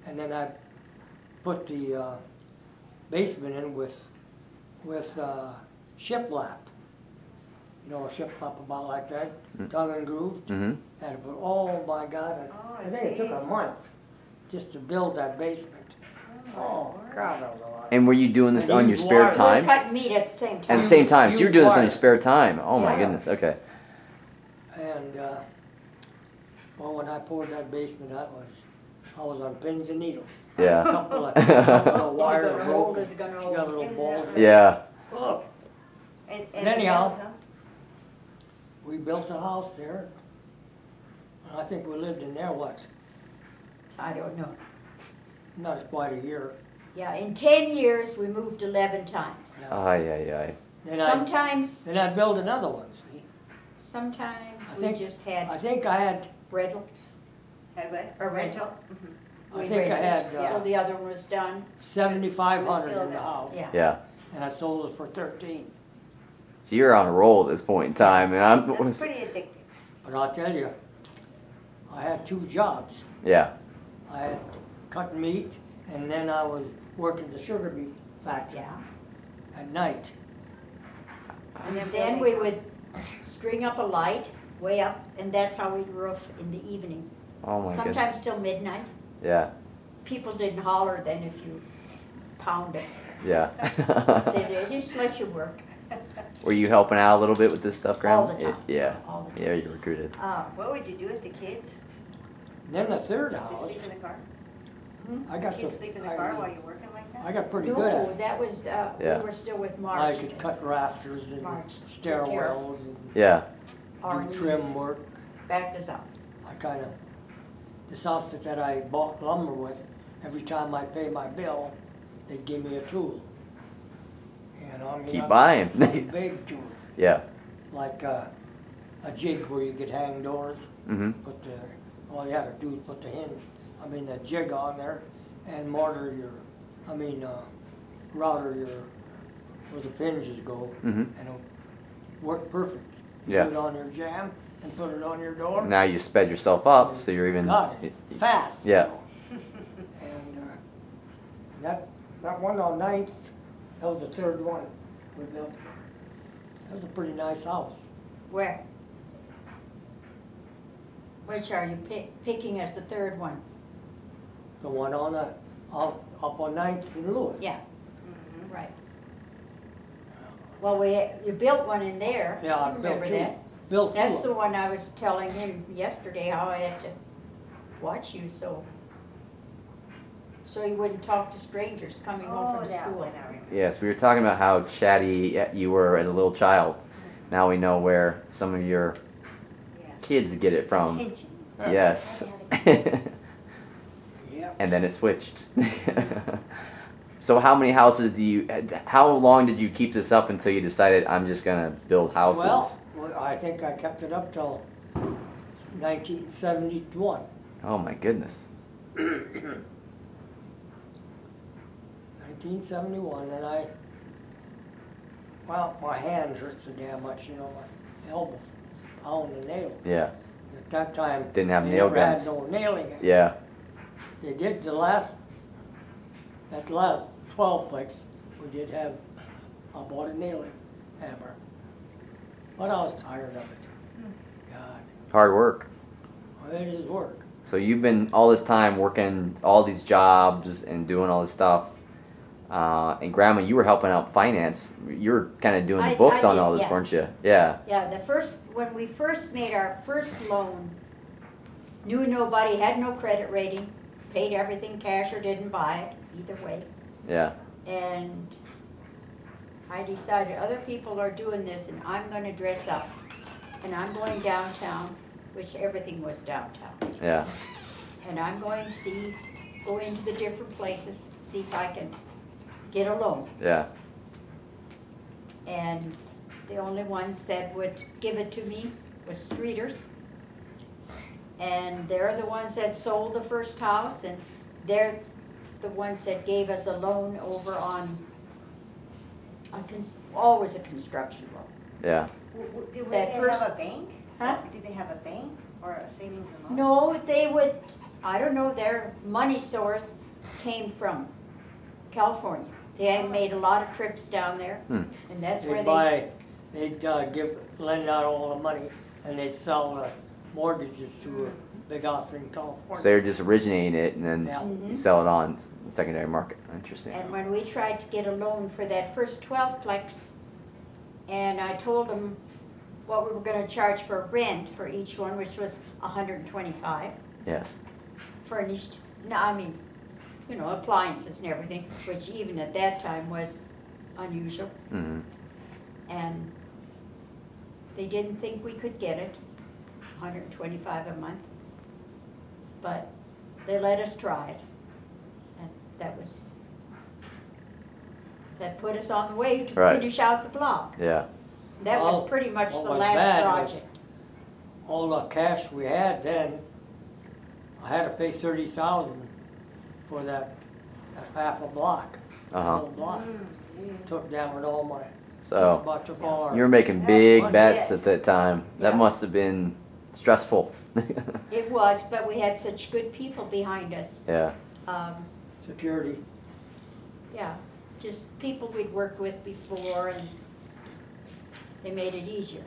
and then I put the basement in with shiplap. You know, a shiplap about like that, tongue and grooved. Mm-hmm. Had to put, oh my God, I think it took a month just to build that basement. Oh God, that was a lot. And were you doing this And on your use spare wire. We was time? cutting meat at the same time. At the same time, so you were doing this on your wire. spare time. Oh my Yeah. goodness. Okay. And well, when I poured that basement, I was on pins and needles. A Yeah. couple of Is it wires gonna hold? broken. Is it gonna She hold? got little Isn't balls. that in it. Yeah. Ugh. And anyhow- the belt, huh? We built a house there. And I think we lived in there, what, I don't know. not quite a year. Yeah, in 10 years, we moved 11 times. Ay ay ay. Then I built another one, see. Sometimes I we think- just I had think I had, rental, Had what? a rental. I We think I rented had till the other one was done. 7,500 Still in the there. house. Yeah. Yeah. And I sold it for 13. So you're on a roll at this point in time, and I'm. That's pretty addictive. But I'll tell you, I had 2 jobs. Yeah. I had cut meat, and then I was working the sugar beet factory Yeah. at night. And Then building we house. would string up a light way up, and that's how we'd roof in the evening. Oh my goodness. Sometimes till midnight. Yeah. People didn't holler then if you pound it. Yeah. They just let you work. Were you helping out a little bit with this stuff, Grandma? All the time. Yeah. All the Yeah, you recruited. What would you do with the kids? Then the third They house, sleep in the car? I got Kids so, sleep in the car while you're working like that? I got pretty good No, at it. that was, Yeah. we were still with I March. could cut rafters and March. stairwells and Yeah. Arlene's do trim work. backed us up. I kind of, this outfit that I bought lumber with, every time I pay my bill, they'd give me a tool. And I mean, Keep I- buying. some big tools, Yeah. like a jig where you could hang doors. Mm-hmm. Put the, all you had to do is put the hinge I mean, the jig on there, and mortar your, router your, where the hinges go, and it'll work perfect. You Yeah. put it on your jam and put it on your door. Now you sped yourself up, so you're even. Got it, fast. Yeah. You know. And that one on 9th, that was the third one we built there. That was a pretty nice house. Where? Which are you picking as the third one? The one on the, up on 9th in Lewis. Yeah, right. Well, you built one in there. Yeah, I You built remember two. that? Built two. That's the one I was telling him yesterday how I had to watch you so you wouldn't talk to strangers coming home Oh, from that school. one I remember. Yes, we were talking about how chatty you were as a little child. Now we know where some of your Yes. kids get it from. Attention. Yes. Yep. And then it switched. So how many houses how long did you keep this up until you decided I'm just gonna build houses? Well, I think I kept it up till 1971. Oh my goodness. 1971, and my hand hurt so damn much, my elbow from pounding the nail. Yeah. At that time, Didn't have they nail never guns. had no nailing. Yeah. They did that last 12 plex, we did have, I bought a nailing hammer. But I was tired of it. God, Hard work. well, it is work. So you've been all this time working all these jobs and doing all this stuff. And Grandma, you were helping out finance. You were kind of doing the books I on did, all this, yeah. weren't you? Yeah. Yeah, when we first made our first loan, knew nobody, had no credit rating, paid everything cash or didn't buy it, either way. Yeah. And I decided other people are doing this and I'm gonna dress up. And I'm going downtown, which everything was downtown. Yeah. And I'm going to go into the different places, see if I can get a loan. Yeah. And the only ones that would give it to me was streeters. And they're the ones that sold the first house, and they're the ones that gave us a loan over on always a construction loan. Yeah. Did That they first- have a bank? Huh? Did they have a bank or a savings and loan? No, they would, I don't know, their money source came from California. They had made a lot of trips down there, and that's where They'd lend out all the money, and they'd sell the mortgages to a big outfit in California. So you're just originating it and then Yeah. sell it on the secondary market. Interesting. And when we tried to get a loan for that first 12 plex, and I told them what we were going to charge for rent for each one, which was $125, Yes. furnished, no, I mean, appliances and everything, which even at that time was unusual. Mm-hmm. And they didn't think we could get it, $125 a month, but they let us try it. And that put us on the way to Right. finish out the block. Yeah. That Well, was pretty much what the was last bad was project. all the cash we had then, I had to pay $30,000 for that half a block. Uh-huh. Whole block. Took down with all my, just So about took all our. you were making That's big one bets bit. at that time. That Yeah. must have been stressful. It was, but we had such good people behind us. Yeah. Security. Yeah, just people we'd worked with before, and they made it easier.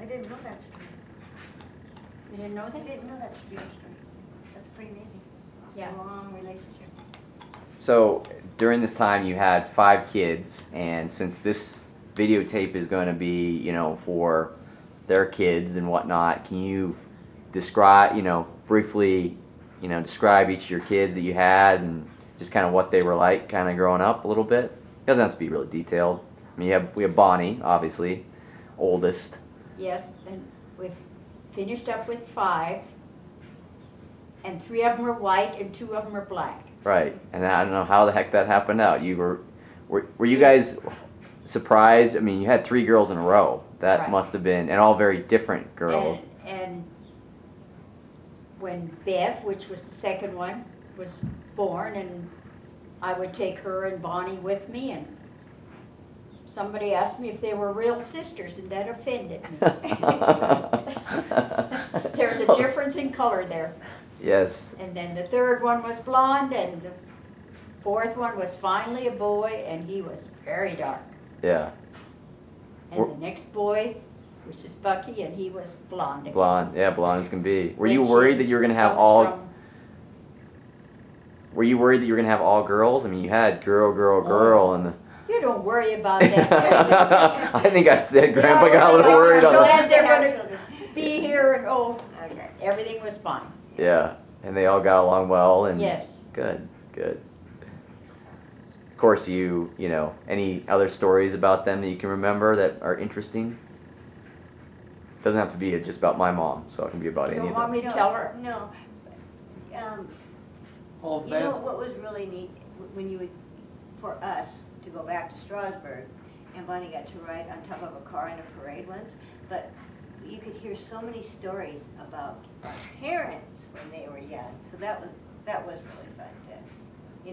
I didn't know that street. You didn't know I that? didn't know that street. That's pretty amazing. Yeah. A long relationship. So during this time you had 5 kids, and since this videotape is going to be, for their kids and whatnot, can you describe, briefly, describe each of your kids that you had and just kind of what they were like kind of growing up a little bit? It doesn't have to be really detailed. I mean, we have Bonnie, obviously, oldest. Yes, and we've finished up with 5, and 3 of them are white and 2 of them are black. Right, and I don't know how the heck that happened out. Were you guys surprised? I mean, you had 3 girls in a row. That Right. must have been, and all very different girls. And when Bev, which was the second one, was born, and I would take her and Bonnie with me, and somebody asked me if they were real sisters, and that offended me. There's a difference in color there. Yes. And then the third one was blonde, and the fourth one was finally a boy, and he was very dark. Yeah. And the next boy, which is Bucky, and he was blonde again. Blonde. Yeah, blonde as can be. Were you Which worried that you were gonna have comes all? from- Were you worried that you were gonna have all girls? I mean, you had girl, and the. You don't worry about that. I think Grandpa got a little worried on I'm that. glad they're gonna be here, and Okay. everything was fine. Yeah, and they all got along well, and Yes. good. Of course, you know, any other stories about them that you can remember that are interesting? Doesn't have to be just about my mom, so it can be about You any don't of want them. me to tell her? No. Oh, You know Bev, what was really neat, when you would, for us, to go back to Strasburg, and Bonnie got to ride on top of a car in a parade once, but you could hear so many stories about our parents when they were young, so that was really fun to,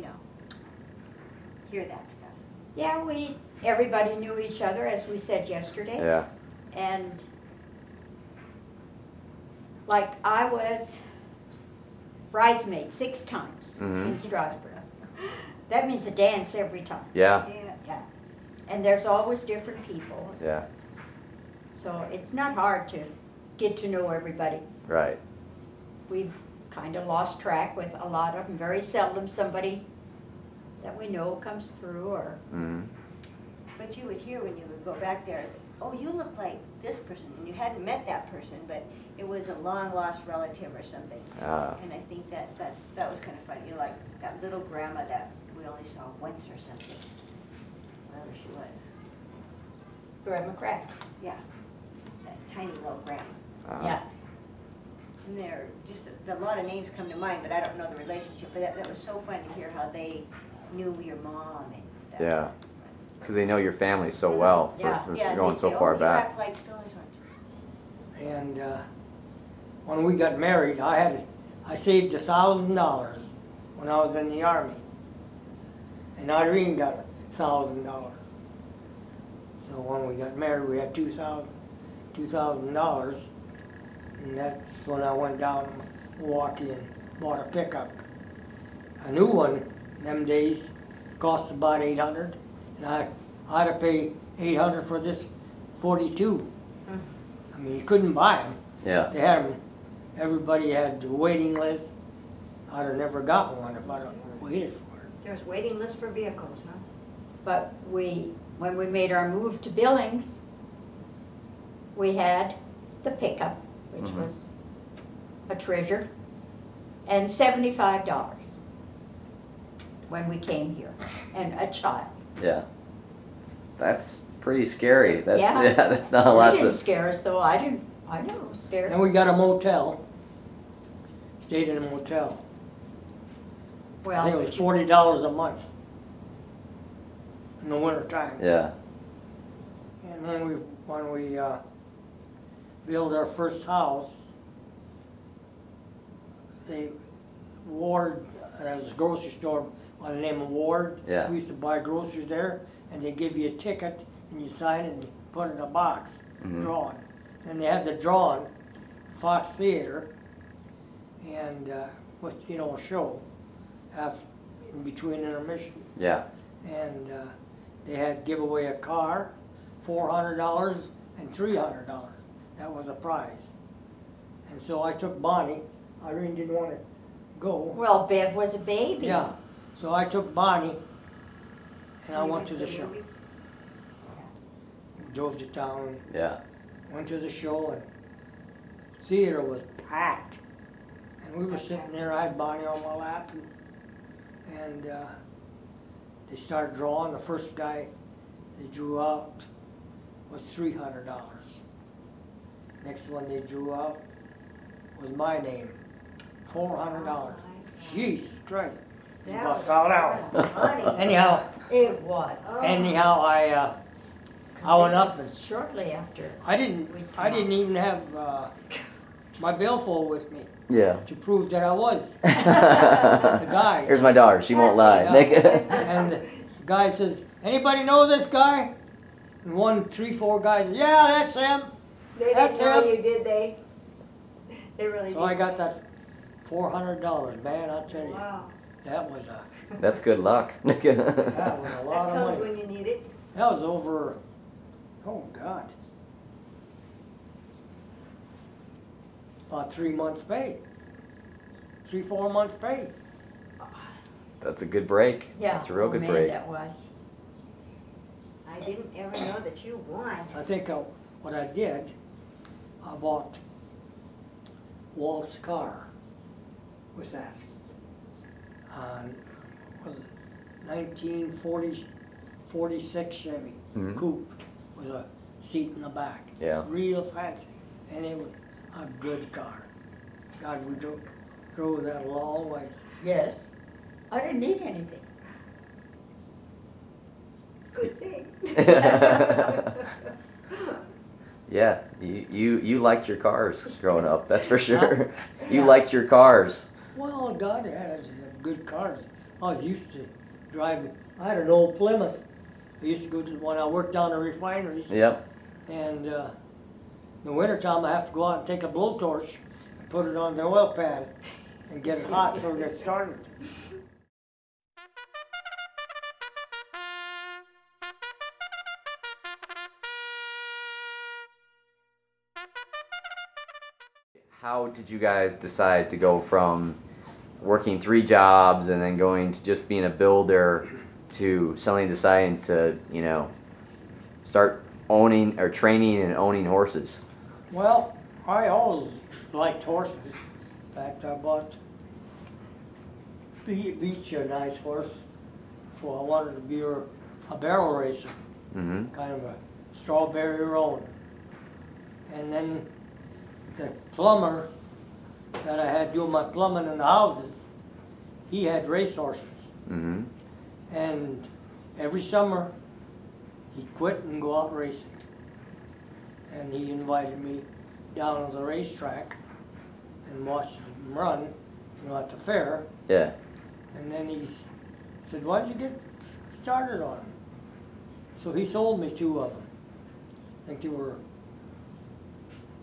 hear that stuff. Yeah, everybody knew each other, as we said yesterday. Yeah. And like I was bridesmaid 6 times in Strasbourg. That means a dance every time. Yeah. Yeah. And there's always different people. Yeah. So it's not hard to get to know everybody. Right. We've kind of lost track with a lot of them. Very seldom somebody that we know comes through, or But you would hear when you would go back there, oh, you look like this person, and you hadn't met that person, but it was a long-lost relative or something. And I think that was kind of fun. You like that little grandma that we only saw once or something, wherever she was. Grandma Craft. Yeah, that tiny little grandma. Yeah. And there, just a lot of names come to mind, but I don't know the relationship. But that was so fun to hear how they knew your mom and stuff. Yeah. That's fun. Because they know your family so well Yeah. for Yeah, going they so say, far oh, back. You act like so-and-so. and when we got married, I saved $1,000 when I was in the Army. And Irene got $1,000. So when we got married, we had $2,000, and that's when I went down to Milwaukee and bought a pickup. A new one in them days cost about $800, and I had to pay $800 for this 42. I mean, you couldn't buy them. Yeah. They had them. Everybody had the waiting list. I'd have never got one if I'd have waited for it. There's waiting list for vehicles, huh? But when we made our move to Billings, we had the pickup, which was a treasure, and $75 when we came here, and a child. Yeah. That's pretty scary. That's Yeah. that's not a lot It didn't to. scare us, though. I know it was scary. Then we got a motel. Stayed in a motel. I Well, think it was $40 a month in the winter time. Yeah. And when we built our first house, Ward, there was a grocery store by the name of Ward. Yeah. We used to buy groceries there, and they give you a ticket, and you sign it and you put it in a box, drawn. And they had the drawing, Fox Theater, and with a show, in between intermission. Yeah. And they had give away a car, $400 and $300. That was a prize. And so I took Bonnie. Irene didn't want to go. well, Bev was a baby. Yeah. So I took Bonnie, and I You went to the show. movie? We drove to town, Yeah. went to the show, and theater was packed. And we were sitting there. I had Bonnie on my lap, and they started drawing. The first guy they drew out was $300. Next one they drew out was my name, $400. Jesus Christ! This That about was fell down. funny. Anyhow, It was. Oh. I went up and Shortly after. I didn't even have my billfold with me Yeah. to prove that I was the guy. Here's my daughter. She won't lie. Yeah. And the guy says, "Anybody know this guy?" And 1, 3, 4 guys, "Yeah, that's him." They That's didn't know him. you, did they? They really So did. I got that $400, man. I'll tell you, Wow. that was a That's good luck. that was a That lot of comes money. when you need it. That was over, oh God, about 3 months pay, 3, 4 months pay. That's a good break. Yeah. That's a real oh, good man, break. that was. I didn't ever know that you won. I think what I did, I bought Walt's car with that. Was it 1946 Chevy Mhm. coupe with a seat in the back. Yeah. Real fancy, and it was a good car. God, we drove that a long ways. Yes. I didn't need anything. Good thing. Yeah, you liked your cars growing up. That's for sure. You Yeah. liked your cars. Well, God had good cars. I was used to driving. I had an old Plymouth. I used to go to when I worked down the refineries. Yep. And in the wintertime, I have to go out and take a blowtorch and put it on the oil pan and get it hot so it gets started. How did you guys decide to go from working 3 jobs and then going to just being a builder to suddenly deciding to, you know, start owning or training and owning horses? Well, I always liked horses. In fact, I bought Beach, a nice horse, for I wanted to be a barrel racer, Mm-hmm. kind of a strawberry roan. And then the plumber that I had doing my plumbing in the houses, he had race horses. Mm-hmm. And every summer, he'd quit and go out racing. And he invited me down to the racetrack and watch them run, you know, at the fair. Yeah. And then he said, "Why'd you get started on them?" So he sold me 2 of them. I think they were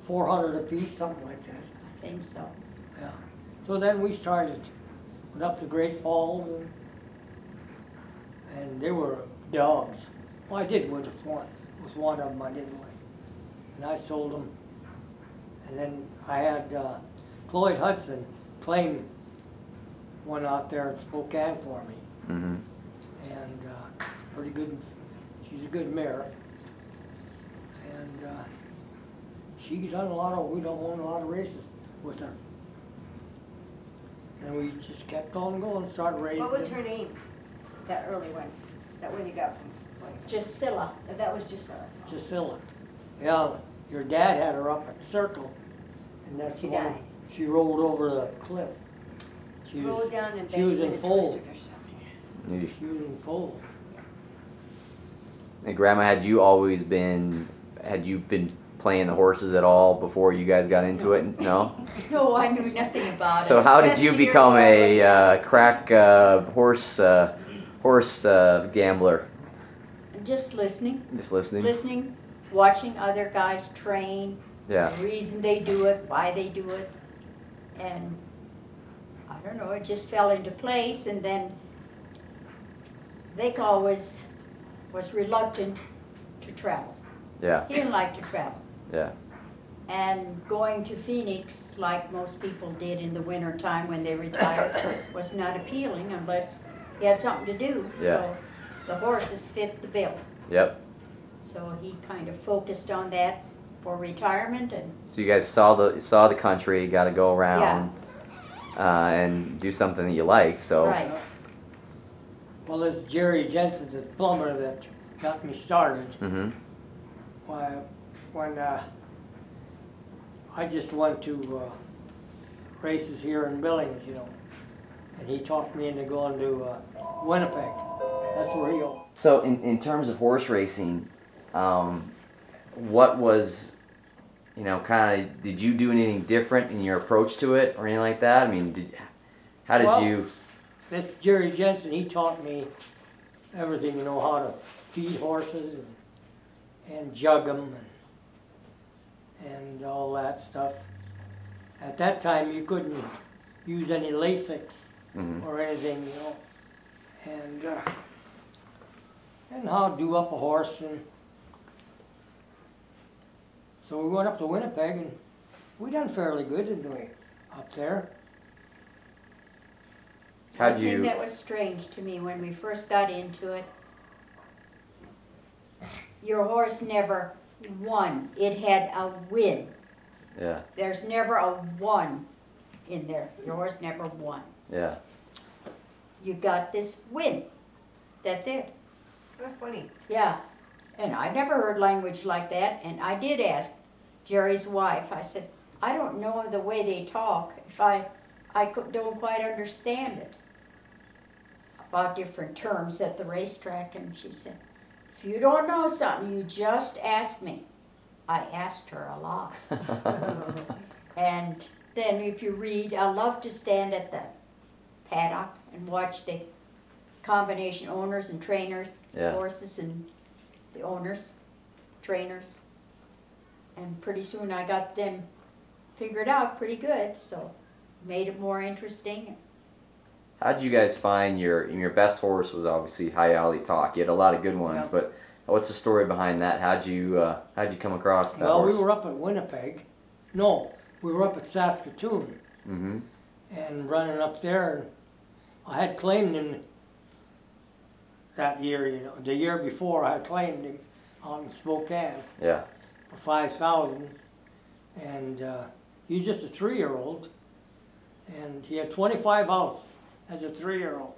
400 apiece, something like that. I think so. Yeah. So then we started, went up to Great Falls, and they were dogs. Well, I did with one of them, I did win. And I sold them. And then I had Cloyd Hudson claim one out there in Spokane for me. Mm-hmm. And pretty good, she's a good mare. And we done a lot of races with her. And we just kept on going, started raising What was them. her name? That early one. That one you got from. Gisela. That was just Gisela. Yeah, your dad had her up at the circle, and that's She the one died. she rolled over the cliff. She was, rolled down and she was in and foal. twisted or something. She was in foal. And Grandma, had you been playing the horses at all before you guys got into it? No? No, I knew nothing about So it. how did Rest you of your become life. a crack horse gambler? Just listening, Just listening? watching other guys train, Yeah. the reason they do it, why they do it, and I don't know, it just fell into place. And then Vic always was reluctant to travel. Yeah. He didn't like to travel. Yeah. And going to Phoenix, like most people did in the winter time when they retired, was not appealing unless he had something to do. Yeah. So the horses fit the bill. Yep. So he kind of focused on that for retirement. And So you guys saw the country, got to go around and do something that you like. So right. Well, it's Jerry Jensen, the plumber, that got me started. Mm-hmm. When I just went to races here in Billings, you know, and he talked me into going to Winnipeg. That's where he owned. So in terms of horse racing, what was you know, kind of, did you do anything different in your approach to it or anything like that? I mean, how did Well, you? This Jerry Jensen, he taught me everything, you know, how to feed horses and jug them and all that stuff. At that time, you couldn't use any Lasix or anything, you know, and how to do up a horse. And so we went up to Winnipeg, and we done fairly good, didn't we, up there? How'd The thing you? that was strange to me when we first got into it, your horse never won. It had a win. Yeah, There's never a one in there. Your horse never won. yeah. You got this win. That's it. How funny. Yeah. And I never heard language like that. And I did ask Jerry's wife. I said, I don't know the way they talk. If don't quite understand it. About different terms at the racetrack. And she said, if you don't know something, you just ask me. I asked her a lot. And then if you read, I love to stand at the paddock and watch the combination owners and trainers, Yeah. horses and the owners, trainers. And pretty soon I got them figured out pretty good, so made it more interesting. How'd you guys find your best horse? Was obviously High Alley Talk. You had a lot of good ones, Yeah. but what's the story behind that? How'd you come across that Well, horse? we were up at Winnipeg. No, we were up at Saskatoon Mm-hmm. and running up there. And I had claimed him that year, you know, the year before I had claimed him out in Spokane Yeah. for 5,000. And he was just a 3-year-old, and he had 25 outs as a 3-year-old,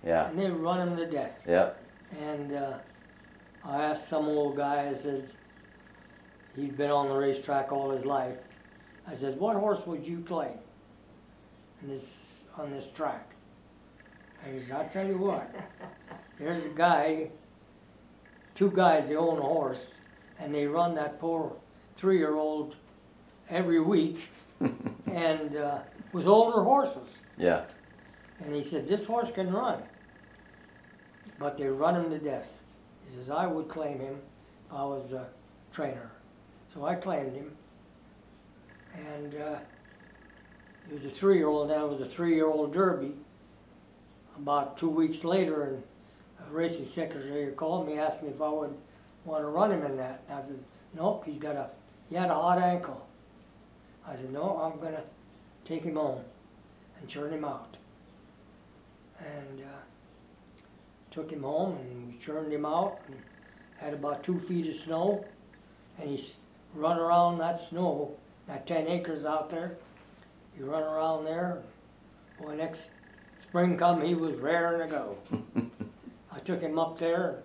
Yeah. and they run him to death. Yep. And I asked some old guy, I said, he'd been on the racetrack all his life. I said, what horse would you claim on this track? And he said, I'll tell you what, there's a guy, 2 guys, they own a horse, and they run that poor 3-year-old every week, and with older horses. Yeah. And he said, this horse can run, but they run him to death. He says, I would claim him if I was a trainer. So I claimed him. And he was a 3-year-old, and that was a 3-year-old Derby. About 2 weeks later, and a racing secretary called me, asked me if I would want to run him in that. And I said, nope, he had a hot ankle. I said, no, I'm going to take him home and turn him out. And took him home, and we churned him out, and had about 2 feet of snow, and he run around that snow, that 10 acres out there. He run around there. Boy, next spring come, he was raring to go. I took him up there.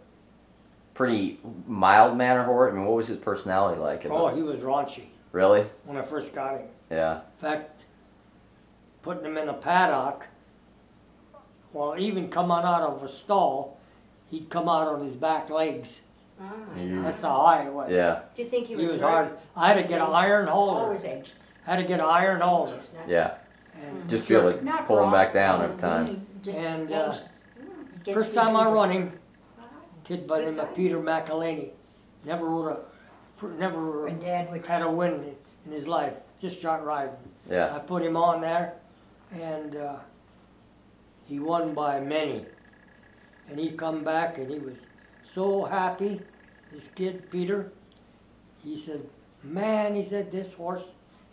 Pretty mild mannered horse. I mean, what was his personality like? Oh, he was raunchy Really? when I first got him. Yeah. In fact, putting him in a paddock, well, even coming out of a stall, he'd come out on his back legs. You- That's how high it was. Yeah. Do you think he He was was hurt? hard. I had to get an iron holder. Always anxious. Had to get an iron holder. Yeah. And Just be able to Not pull him wrong, back down every time. mean, Just And, anxious. Get first to time do I this. run him, kid by the name of Peter McElhaney, never And Dad would had a win in his life. Just shot riding. Yeah. I put him on there, and he won by many. And he come back, and he was so happy. This kid, Peter, he said, man, he said, this horse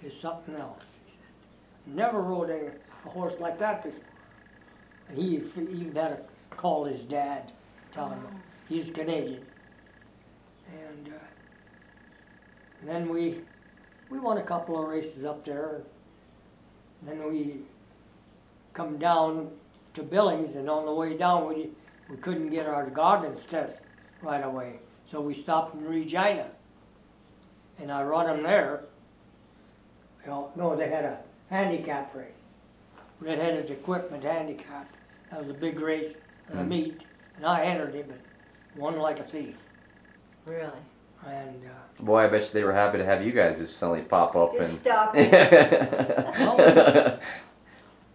is something else. He said, never rode a horse like that before. And he even had to call his dad, tell him he's Canadian. And then we won a couple of races up there. And then we come down to Billings, and on the way down we couldn't get our Goggins test right away. So we stopped in Regina, and I run them there. You know, no, they had a handicap race, Red-Headed Equipment Handicap. That was a big race, a meet, and I entered him and won like a thief. Really? And Boy, I bet you they were happy to have you guys just suddenly pop up Just and. stop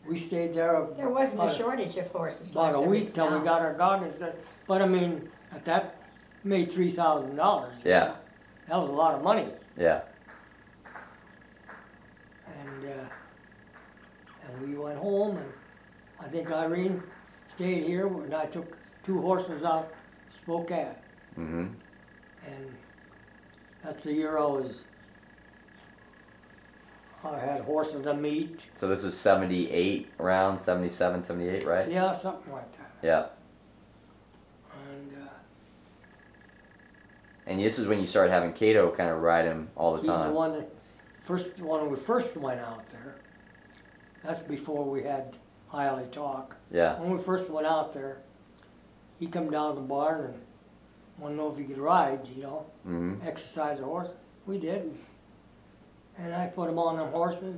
we stayed there. There wasn't a about- shortage of horses About like a there week is till we now. got our goggins. But I mean, at that, made $3,000. Yeah. That was a lot of money. Yeah. And we went home, and I think Irene stayed here, and I took 2 horses out to Spokane. Mm-hmm. And that's the year I had horses to meet. So this is 78, around 77, 78, right? Yeah, something like that. Yeah. And And this is when you started having Cato kind of ride him all the he's the time. one that when we first went out there. That's before we had Highly Talk. Yeah. When we first went out there, he come down to the barn and wanted to know if he could ride, Mm-hmm. exercise a horse. We did. And I put him on them horses.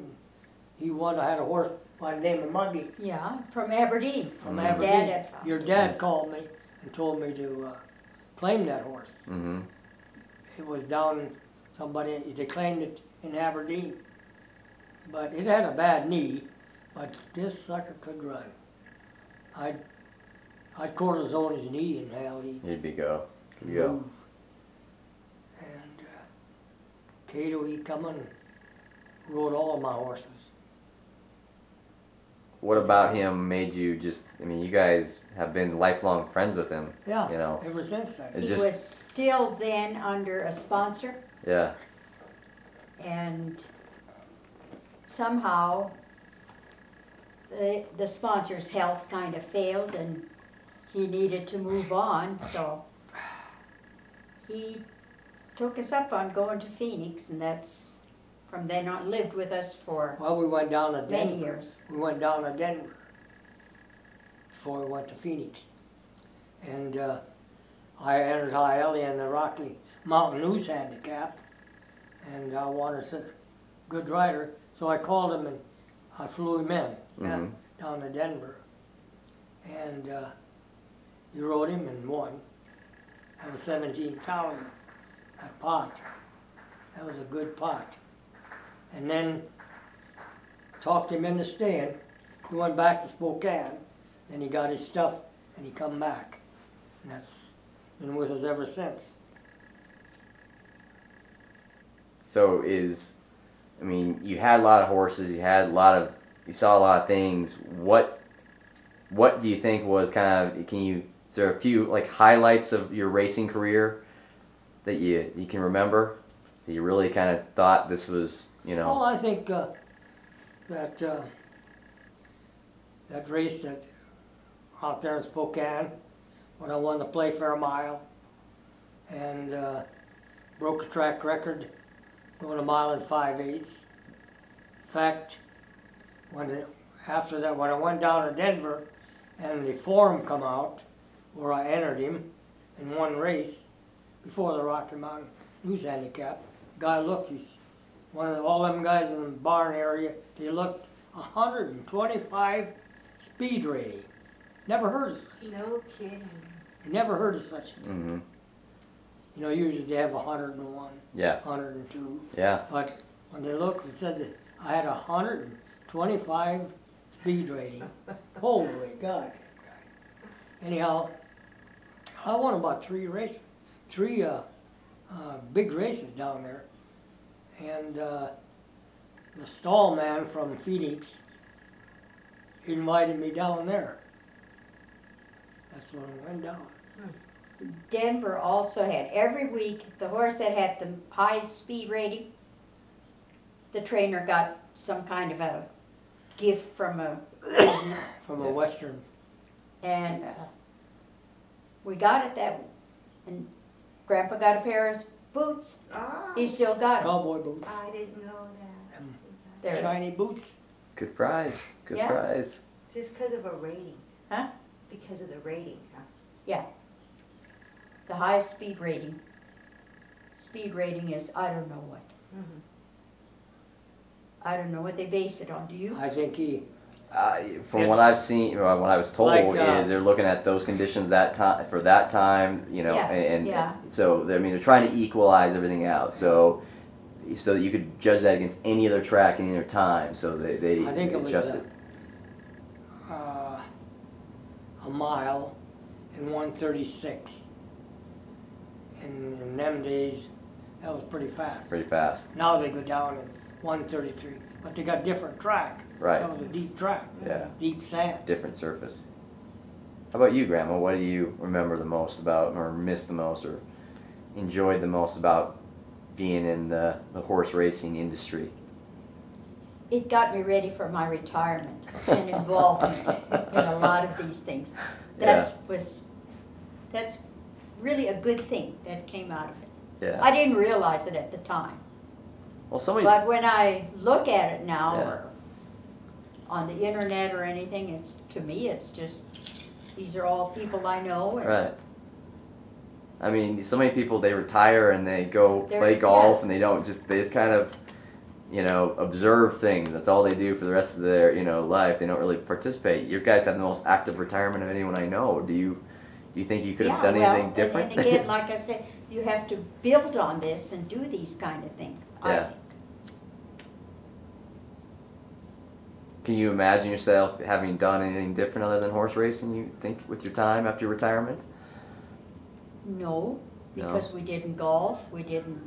And I had a horse by the name of Muggy Yeah, from Aberdeen. from Mhm. Aberdeen. Dad had found Your dad called me and told me to claim that horse. Mm-hmm. It was down, they claimed it in Aberdeen. But it had a bad knee, but this sucker could run. I'd cortisone his knee and hell, He'd be go. He'd move. go. And Cato, he come and rode all of my horses. What about him made you just, I mean, you guys have been lifelong friends with him. Yeah, You know. ever since then. It He just- was still then under a sponsor, Yeah. and somehow the sponsor's health kind of failed, and he needed to move on, so he took us up on going to Phoenix, and that's from then on, lived with us for Well, we went down to many Denver. years. We went down to Denver before we went to Phoenix. And I entered High Ellie in the Rocky Mountain News handicap. And I wanted a good rider. So I called him and I flew him in Mhm. down to Denver. And he rode him and won. That was 17,000 at pot. That was a good pot. And then talked him into staying. He went back to Spokane, then he got his stuff and he come back. And that's been with us ever since. So I mean, you had a lot of horses, you saw a lot of things. What do you think was is there a few like highlights of your racing career that you can remember? That you really kind of thought this was, Well, I think that race that out there in Spokane, when I won the Playfair Mile, and broke a track record doing a mile in 5/8. In fact, after that, when I went down to Denver, and the form come out where I entered him in one race before the Rocky Mountain News handicap, guy looked, he's all them guys in the barn area, they looked 125 speed rating. Never heard of such. No kidding. Never heard of such a thing. Mm-hmm. Usually they have 101, Yeah. 102. Yeah. But when they looked, it said that I had 125 speed rating. Holy God. Anyhow, I won about 3 races, 3 big races down there. And the stall man from Phoenix invited me down there. That's when we went down. Denver also had, every week, the horse that had the highest speed rating, the trainer got some kind of a gift from a business. From a Western. And we got it and Grandpa got a pair of boots. Ah, He still got them. Cowboy boots. I didn't know that. Them They're- shiny boots. Good prize. Good Yeah. prize. Just because of a rating. Huh? Because of the rating, huh? Yeah. The highest speed rating. Speed rating is, I don't know what. Mm-hmm. I don't know what they base it on, do you? I think From what I've seen, or what I was told, Like, is they're looking at those conditions that time for that time, you know, Yeah, and yeah. so I mean they're trying to equalize everything out, so that you could judge that against any other track any other time. So they I think it was adjusted. a mile in 1:36. In them days, that was pretty fast. Pretty fast. Now they go down in 1:33, but they got different track. Right. That was a deep track. Yeah. Deep sand. Different surface. How about you, Grandma? What do you remember the most about, or miss the most, or enjoyed the most about being in the horse racing industry? It got me ready for my retirement and involvement in a lot of these things. That's really a good thing that came out of it. Yeah. I didn't realize it at the time. Well, somebody. But when I look at it now, Yeah. or on the internet or anything, to me it's just, these are all people I know. And Right. I mean, so many people, they retire and they go They're- play golf, yeah. and they just kind of, you know, observe things. That's all they do for the rest of their, you know, life. They don't really participate. You guys have the most active retirement of anyone I know. Do you think you could have done anything different? And again, like I said, you have to build on this and do these kind of things, I Yeah. think. Can you imagine yourself having done anything different other than horse racing, you think, with your time after your retirement? No, No. because we didn't golf, we didn't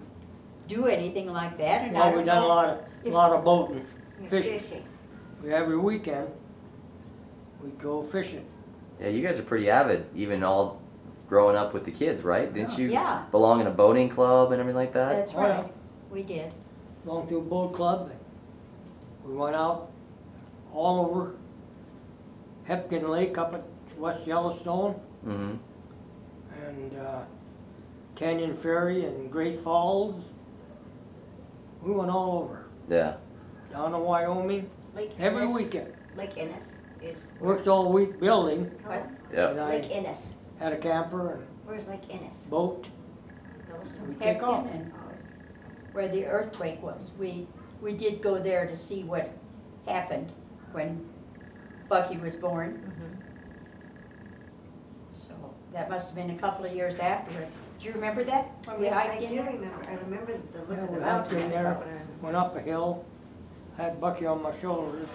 do anything like that, and I Well, don't we done a know. lot of boating, And fishing. Every weekend, we'd go fishing. Yeah, you guys are pretty avid, even all growing up with the kids, right? Didn't you Yeah. belong in a boating club and everything like that? That's Oh, yeah. right, we did. Belonged to a boat club. We went out all over Hepkin Lake up at West Yellowstone Mm-hmm. and Canyon Ferry and Great Falls. We went all over. Yeah. Down to Wyoming Lake every Innes. weekend. Lake Innes is. Worked all week building, What? Yeah. and I Lake Innes. had a camper and Where's Lake Innes? boat. Yellowstone. We'd take off. Hepkin and where the earthquake was. We did go there to see what happened when Bucky was born. Mhm. So that must have been a couple of years after it. Do you remember that, when we Yes, hiked I in do there? remember. I remember the look Yeah, of the we hiked in mountains, there. but when I Went up a hill, had Bucky on my shoulders.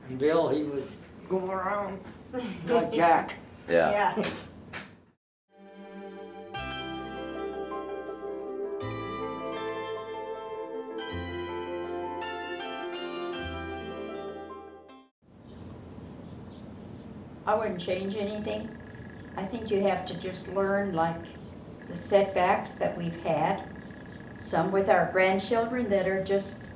And Bill, he was going around like Jack. Yeah. Yeah. I wouldn't change anything. I think you have to just learn, like, the setbacks that we've had. Some with our grandchildren that are just,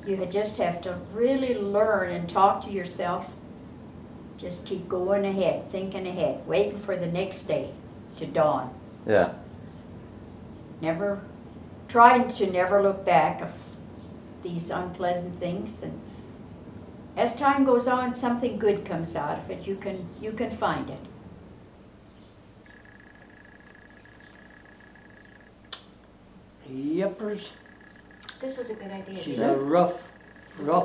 you just have to really learn and talk to yourself. Just keep going ahead, thinking ahead, waiting for the next day to dawn. Yeah. Never, trying to never look back of these unpleasant things, and as time goes on, something good comes out of it. You can find it. Yepers. This was a good idea. She's didn't a rough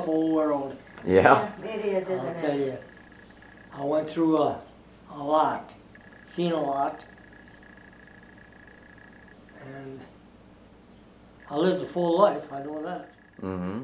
old world. Yeah. It is, isn't I'll it? tell you. I went through a lot, seen a lot, and I lived a full life, I know that. Mm-hmm.